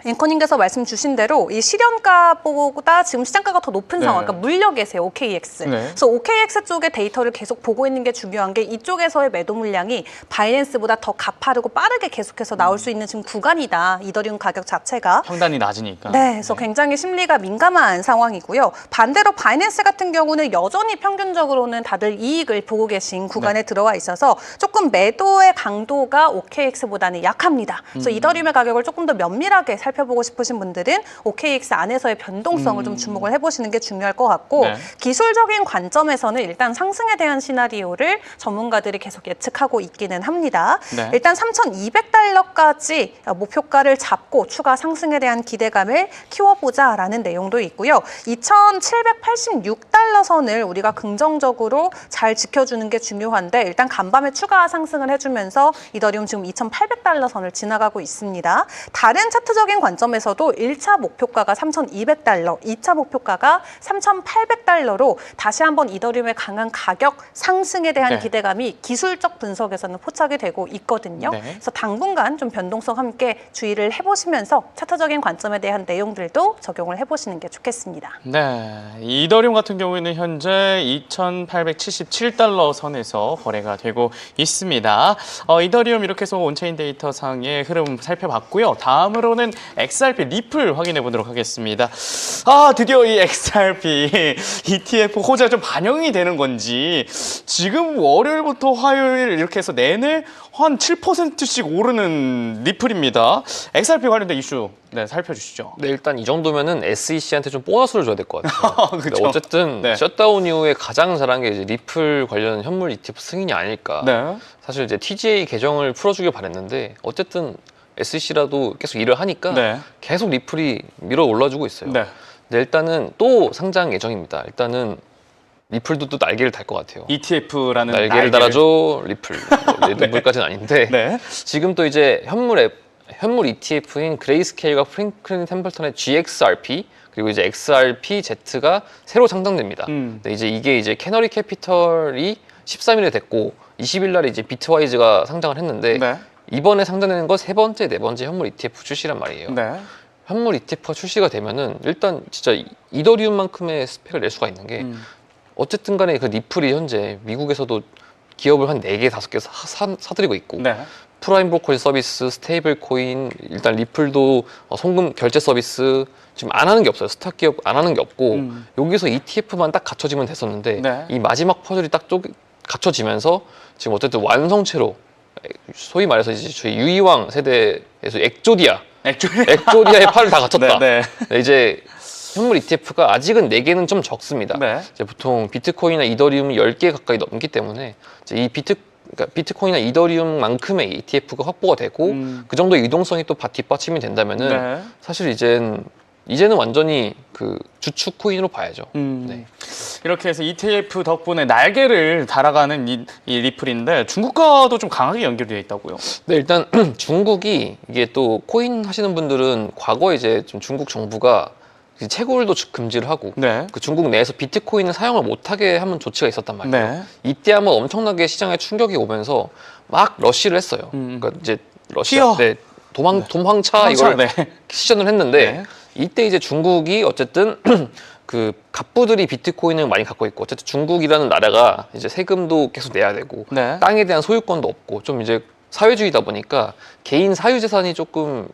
앵커님께서 말씀 주신 대로 이 실현가보다 지금 시장가가 더 높은 네. 상황, 그러니까 물려 계세요, OKX. 네. 그래서 OKX 쪽의 데이터를 계속 보고 있는 게 중요한 게 이쪽에서의 매도 물량이 바이낸스보다 더 가파르고 빠르게 계속해서 나올 수 있는 지금 구간이다, 이더리움 가격 자체가. 평단이 낮으니까. 네, 그래서 굉장히 심리가 민감한 상황이고요. 반대로 바이낸스 같은 경우는 여전히 평균적으로는 다들 이익을 보고 계신 구간에 들어와 있어서 조금 매도의 강도가 OKX보다는 약합니다. 그래서 이더리움의 가격을 조금 더 면밀하게 살펴보고 싶으신 분들은 OKX 안에서의 변동성을 좀 주목을 해보시는 게 중요할 것 같고 네. 기술적인 관점에서는 일단 상승에 대한 시나리오를 전문가들이 계속 예측하고 있기는 합니다. 네. 일단 3,200달러까지 목표가를 잡고 추가 상승에 대한 기대감을 키워보자라는 내용도 있고요. 2,786달러 선을 우리가 긍정적으로 잘 지켜주는 게 중요한데 일단 간밤에 추가 상승을 해주면서 이더리움 지금 2,800달러 선을 지나가고 있습니다. 다른 차트적인 관점에서도 1차 목표가가 3,200달러, 2차 목표가가 3,800달러로 다시 한번 이더리움의 강한 가격 상승에 대한 네. 기대감이 기술적 분석에서는 포착이 되고 있거든요. 네. 그래서 당분간 좀 변동성 함께 주의를 해보시면서 차트적인 관점에 대한 내용들도 적용을 해보시는 게 좋겠습니다. 네, 이더리움 같은 경우에는 현재 2,877달러 선에서 거래가 되고 있습니다. 이더리움 이렇게 해서 온체인 데이터 상의 흐름 살펴봤고요. 다음으로는 XRP 리플 확인해 보도록 하겠습니다. 드디어 이 XRP ETF 호재가 좀 반영이 되는 건지 지금 월요일부터 화요일 이렇게 해서 내내 한 7%씩 오르는 리플입니다. XRP 관련된 이슈 살펴주시죠. 네, 일단 이 정도면은 SEC한테 좀 보너스를 줘야 될 것 같아요. 그렇죠. 어쨌든 네. 셧다운 이후에 가장 잘한 게 이제 리플 관련 현물 ETF 승인이 아닐까. 네. 사실 이제 TGA 계정을 풀어주길 바랬는데 어쨌든 SEC라도 계속 일을 하니까 네. 계속 리플이 밀어 올라주고 있어요. 네. 근데 일단은 또 상장 예정입니다. 일단은 리플도 또 날개를 달 것 같아요. ETF라는 날개를 달아줘 리플. 리플까지는 아닌데 네. 지금 또 이제 현물 ETF인 그레이스케일과 프랭클린 템플턴의 GXRP 그리고 이제 XRPZ가 새로 상장됩니다. 근데 이제 이게 이제 캐너리 캐피털이 13일에 됐고 20일 날에 이제 비트와이즈가 상장을 했는데 네. 이번에 상장되는 거 세 번째, 네 번째 현물 ETF 출시란 말이에요. 네. 현물 ETF가 출시가 되면은 일단 진짜 이더리움만큼의 스펙을 낼 수가 있는 게 어쨌든 간에 그 리플이 현재 미국에서도 기업을 한 4개, 5개 사들이고 있고 네. 프라임 브로커리 서비스, 스테이블 코인, 일단 리플도 송금 결제 서비스 지금 안 하는 게 없어요. 스탁 기업 안 하는 게 없고 여기서 ETF만 딱 갖춰지면 됐었는데 네. 이 마지막 퍼즐이 딱 갖춰지면서 지금 어쨌든 완성체로 소위 말해서 이제 저희 유이왕 세대에서 액조디아의 팔을 다 갖췄다. 네. 네, 이제 현물 ETF가 아직은 4개는 좀 적습니다. 네. 이제 보통 비트코인이나 이더리움이 10개 가까이 넘기 때문에 이제 이 비트코인이나 이더리움만큼의 ETF가 확보가 되고 그 정도 유동성이 또 뒷받침이 된다면은 네. 사실 이제는 완전히 그 주축 코인으로 봐야죠. 네. 이렇게 해서 ETF 덕분에 날개를 달아가는 이 리플인데 중국과도 좀 강하게 연결되어 있다고요? 네, 일단 중국이 이게 또 코인 하시는 분들은 과거에 이제 좀 중국 정부가 채굴도 금지를 하고 네. 그 중국 내에서 비트코인을 사용을 못하게 하는 조치가 있었단 말이에요. 네. 이때 한번 엄청나게 시장에 충격이 오면서 막 러쉬를 했어요. 그러니까 이제 러시아, 네, 도망차 이걸 시전을 했는데 네. 이때 이제 중국이 어쨌든 그 갑부들이 비트코인을 많이 갖고 있고 어쨌든 중국이라는 나라가 이제 세금도 계속 내야 되고 네. 땅에 대한 소유권도 없고 좀 이제 사회주의다 보니까 개인 사유 재산이 조금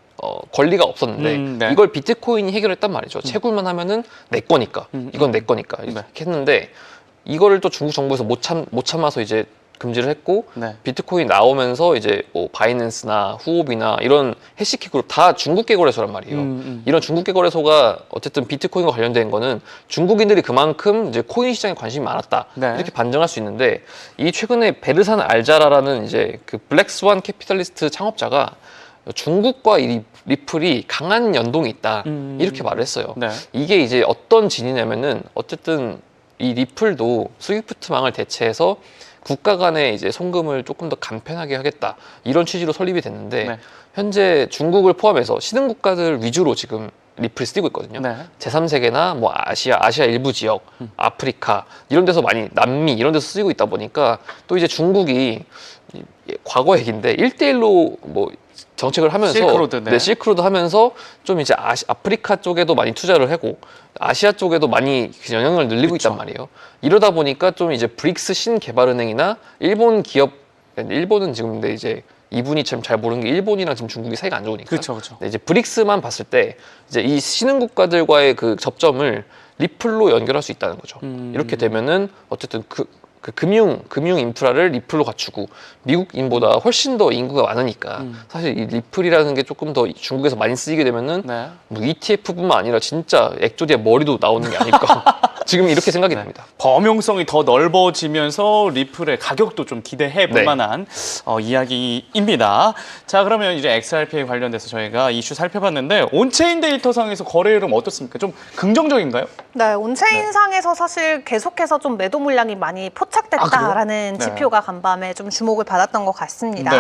권리가 없었는데 네. 이걸 비트코인이 해결했단 말이죠. 채굴만 하면은 내 거니까 이건 내 거니까 이렇게 했는데 이거를 또 중국 정부에서 못 참아서 이제 금지를 했고 네. 비트코인 나오면서 이제 뭐 바이낸스나 후오비나 이런 해시키 그룹 다 중국계 거래소란 말이에요. 이런 중국계 거래소가 어쨌든 비트코인과 관련된 거는 중국인들이 그만큼 이제 코인 시장에 관심이 많았다. 네. 이렇게 반증할 수 있는데 이 최근에 베르산 알자라라는 이제 그 블랙스완 캐피탈리스트 창업자가 중국과 이 리플이 강한 연동이 있다. 이렇게 말을 했어요. 네. 이게 이제 어떤 진이냐면은 어쨌든 이 리플도 스위프트망을 대체해서 국가 간의 이제 송금을 조금 더 간편하게 하겠다 이런 취지로 설립이 됐는데 네. 현재 중국을 포함해서 신흥 국가들 위주로 지금 리플이 쓰이고 있거든요. 네. 제3세계나 뭐 아시아 일부 지역, 아프리카 이런 데서 많이 남미 이런 데서 쓰이고 있다 보니까 또 이제 중국이 과거 얘기인데 1대1로 뭐 정책을 하면서 실크로드, 네. 실크로드 하면서 좀 이제 아프리카 쪽에도 많이 투자를 하고 아시아 쪽에도 많이 영향을 늘리고 있단 말이에요. 이러다 보니까 좀 이제 브릭스 신개발은행이나 일본 기업, 일본은 지금 근데 이제 이분이 참 잘 모르는 게 일본이랑 지금 중국이 사이가 안 좋으니까. 그렇죠. 네, 이제 브릭스만 봤을 때 이제 이 신흥 국가들과의 그 접점을 리플로 연결할 수 있다는 거죠. 이렇게 되면은 어쨌든 그 금융 인프라를 리플로 갖추고 미국인보다 훨씬 더 인구가 많으니까 사실 이 리플이라는 게 조금 더 중국에서 많이 쓰이게 되면은 네. 뭐 ETF뿐만 아니라 진짜 액조디의 머리도 나오는 게 아닐까 지금 이렇게 생각이 듭니다. 범용성이 더 넓어지면서 리플의 가격도 좀 기대해 볼 만한 이야기입니다. 자, 그러면 이제 XRP에 관련돼서 저희가 이슈 살펴봤는데 온체인 데이터상에서 거래 흐름 어떻습니까? 좀 긍정적인가요? 네, 온체인상에서 사실 계속해서 좀 매도 물량이 많이 포착됐다라는 지표가 간밤에 좀 주목을 받았던 것 같습니다.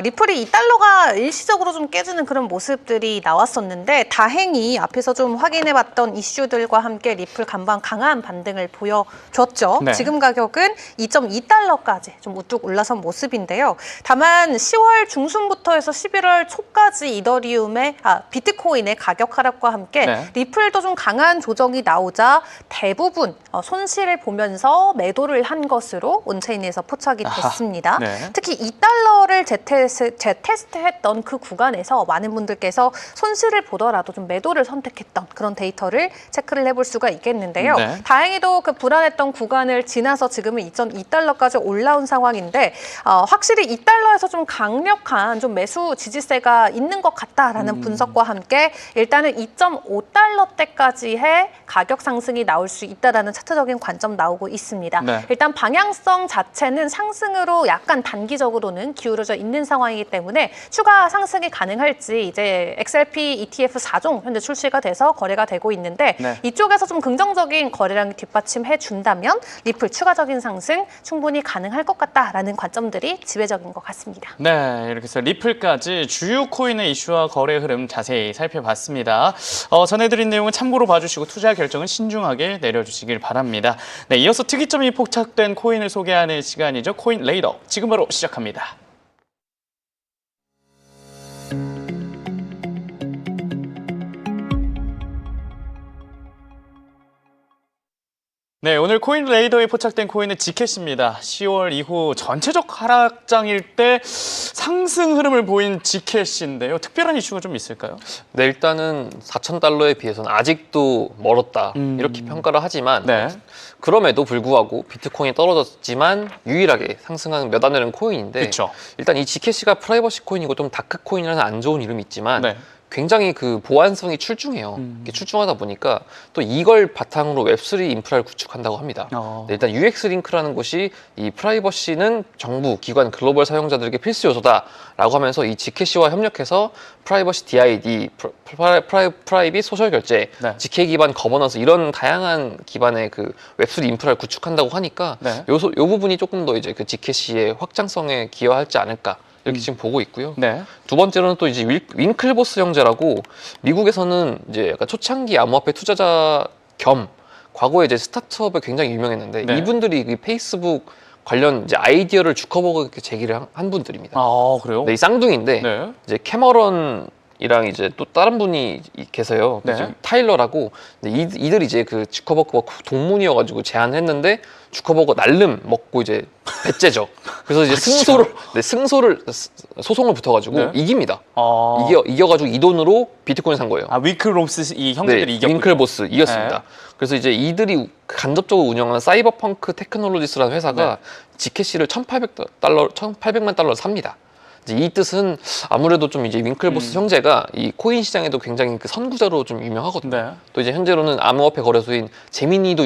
리플이 2달러가 일시적으로 좀 깨지는 그런 모습들이 나왔었는데 다행히 앞에서 좀 확인해봤던 이슈들과 함께 리플 간밤 강한 반등을 보여줬죠. 지금 가격은 2.2달러까지 좀 우뚝 올라선 모습인데요. 다만 10월 중순부터 해서 11월 초까지 비트코인의 가격 하락과 함께 리플도 좀 강한 조정이 나오자 대부분 손실을 보면서 매도를 한 것으로 온체인에서 포착이 됐습니다. 특히 2달러를 재테스트했던 그 구간에서 많은 분들께서 손실을 보더라도 좀 매도를 선택했던 그런 데이터를 체크를 해볼 수가 있겠는데요. 다행히도 그 불안했던 구간을 지나서 지금은 2.2달러까지 올라온 상황인데 확실히 2달러에서 좀 강력한 좀 매수 지지세가 있는 것 같다라는 분석과 함께 일단은 2.5달러대까지의 가격 상승이 나올 수 있다라는 차트적인 관점 나오고 있습니다. 일단 방향성 자체는 상승으로 약간 단기적으로는 기울어져 있는 상황이기 때문에 추가 상승이 가능할지 이제 XRP ETF 4종 현재 출시가 돼서 거래가 되고 있는데 이쪽에서 좀 긍정적인 거래량이 뒷받침해 준다면 리플 추가적인 상승 충분히 가능할 것 같다라는 관점들이 지배적인 것 같습니다. 네, 이렇게 해서 리플까지 주요 코인의 이슈와 거래 흐름 자세히 살펴봤습니다. 전해드린 내용은 참고로 봐주시고 투자 결정은 신중하게 내려주시길 바랍니다. 네, 이어서 특이점이 포착된 코인을 소개하는 시간이죠. 코인 레이더 지금 바로 시작합니다. 네, 오늘 코인 레이더에 포착된 코인은 지켓입니다. 10월 이후 전체적 하락장일 때 상승 흐름을 보인 지켓인데요. 특별한 이슈가 좀 있을까요? 네, 일단은 4,000달러에 비해서는 아직도 멀었다 이렇게 평가를 하지만 그럼에도 불구하고 비트코인이 떨어졌지만 유일하게 상승하는 몇 안 되는 코인인데 일단 이 지켓이가 프라이버시 코인이고 좀 다크 코인이라는 안 좋은 이름이 있지만 굉장히 그 보안성이 출중해요. 출중하다 보니까 또 이걸 바탕으로 웹3 인프라를 구축한다고 합니다. 일단 UX링크라는 곳이 이 프라이버시는 정부, 기관, 글로벌 사용자들에게 필수 요소다라고 하면서 이 지켓시와 협력해서 프라이버시 DID, 프라이빗 소셜 결제, GK 기반 거버넌스 이런 다양한 기반의 그 웹3 인프라를 구축한다고 하니까 요 부분이 조금 더 이제 그 지켓시의 확장성에 기여하지 않을까. 이렇게 지금 보고 있고요. 두 번째로는 또 이제 윙클보스 형제라고 미국에서는 이제 약간 초창기 암호화폐 투자자 겸 과거에 이제 스타트업에 굉장히 유명했는데 이분들이 그 페이스북 관련 이제 아이디어를 주커버그 제기를 한 분들입니다. 아, 그래요? 네, 이 쌍둥이인데 이제 캐머런이랑 이제 또 다른 분이 계세요. 타일러라고. 이들이 이제 그 주커버그가 동문이어가지고 제안했는데 주커버거 날름 먹고 이제 배째죠. 그래서 이제 소송을 붙어가지고 이깁니다. 이겨가지고 이 돈으로 비트코인 산 거예요. 윙클보스 이 형제들이 이겼고. 윙클보스 이겼습니다. 그래서 이제 이들이 간접적으로 운영하는 사이버펑크 테크놀로지스라는 회사가 지켓시를 1,800만 달러를 삽니다. 이제 이 뜻은 아무래도 좀 이제 윙클보스 형제가 이 코인 시장에도 굉장히 그 선구자로 좀 유명하거든요. 또 이제 현재로는 암호화폐 거래소인 제미니도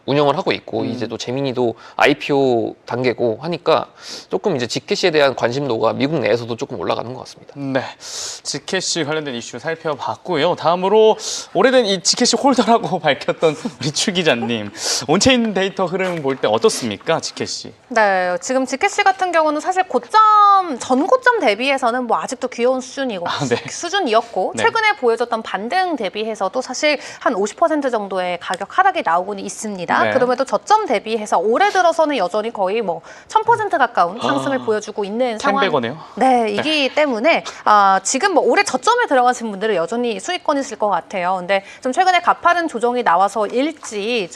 운영을 하고 있고 이제 또 제미니도 IPO 단계고 하니까 조금 이제 지켓시에 대한 관심도가 미국 내에서도 조금 올라가는 것 같습니다. 네, 지켓시 관련된 이슈 살펴봤고요. 다음으로 오래된 이 지켓시 홀더라고 밝혔던 우리 추 기자님, 온체인 데이터 흐름 볼 때 어떻습니까, 지켓시? 네, 지금 지켓시 같은 경우는 사실 전고점 대비해서는 뭐 아직도 귀여운 수준이었고 최근에 보여줬던 반등 대비해서도 사실 한 50% 정도의 가격 하락이 나오고는 있습니다. 그럼에도 저점 대비해서 올해 들어서는 여전히 거의 뭐 1000% 가까운 상승을 보여주고 있는 상황. 1100원이요? 네, 이기 때문에 지금 뭐 올해 저점에 들어가신 분들은 여전히 수익권이 있을 것 같아요. 근데 좀 최근에 가파른 조정이 나와서일지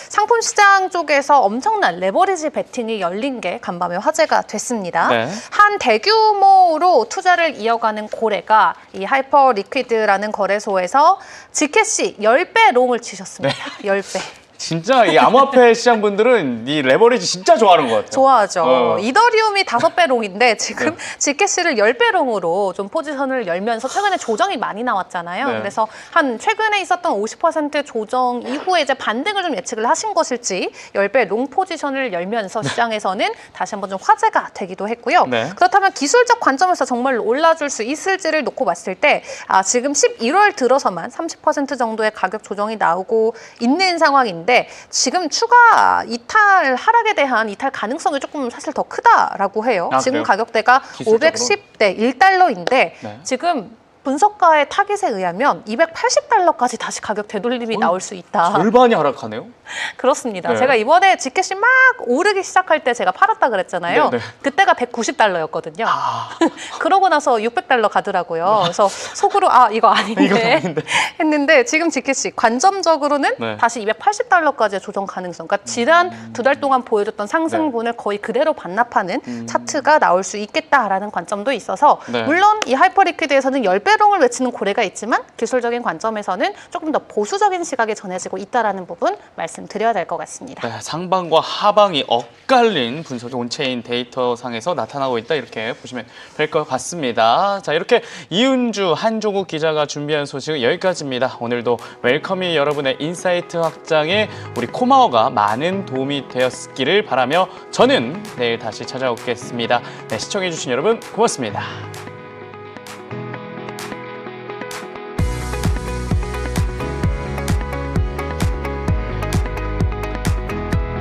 상품 시장 쪽에서 엄청난 레버리지 베팅이 열린 게 간밤에 화제가 됐습니다. 한 대규모로 투자를 이어가는 고래가 이 하이퍼 리퀴드라는 거래소에서 지켓시 10배 롱을 치셨습니다. 10배. 진짜 이 암호화폐 시장 분들은 이 레버리지 진짜 좋아하는 것 같아요. 좋아하죠. 이더리움이 5배 롱인데 지금 지켓시를 10배 롱으로 좀 포지션을 열면서 최근에 조정이 많이 나왔잖아요. 네. 그래서 한 최근에 있었던 50% 조정 이후에 이제 반등을 좀 예측을 하신 것일지 10배 롱 포지션을 열면서 시장에서는 다시 한번 좀 화제가 되기도 했고요. 네. 그렇다면 기술적 관점에서 정말 올라줄 수 있을지를 놓고 봤을 때 지금 11월 들어서만 30% 정도의 가격 조정이 나오고 있는 상황인데 지금 추가 이탈 하락에 대한 이탈 가능성이 조금 사실 더 크다라고 해요. 지금 그래요? 가격대가 기술적으로? 510대 1달러인데 네. 지금 분석가의 타깃에 의하면 280달러까지 다시 가격 되돌림이 나올 수 있다. 절반이 하락하네요. 그렇습니다. 네. 제가 이번에 지켓이 막 오르기 시작할 때 제가 팔았다 그랬잖아요. 네, 네. 그때가 190달러였거든요. 그러고 나서 600달러 가더라고요. 그래서 속으로 이거 아닌데 했는데 지금 지켓이 관점적으로는 네. 다시 280달러까지의 조정 가능성. 그러니까 지난 2달 동안 보여줬던 상승분을 거의 그대로 반납하는 차트가 나올 수 있겠다라는 관점도 있어서 네. 물론 이 하이퍼리퀴드에서는 10배롱을 외치는 고래가 있지만 기술적인 관점에서는 조금 더 보수적인 시각이 전해지고 있다는 부분 말씀드려야 될 것 같습니다. 네, 상방과 하방이 엇갈린 분석이 온체인 데이터상에서 나타나고 있다 이렇게 보시면 될 것 같습니다. 자, 이렇게 이은주 한조국 기자가 준비한 소식은 여기까지입니다. 오늘도 웰컴이 여러분의 인사이트 확장에 우리 코마어가 많은 도움이 되었기를 바라며 저는 내일 다시 찾아오겠습니다. 네, 시청해주신 여러분 고맙습니다.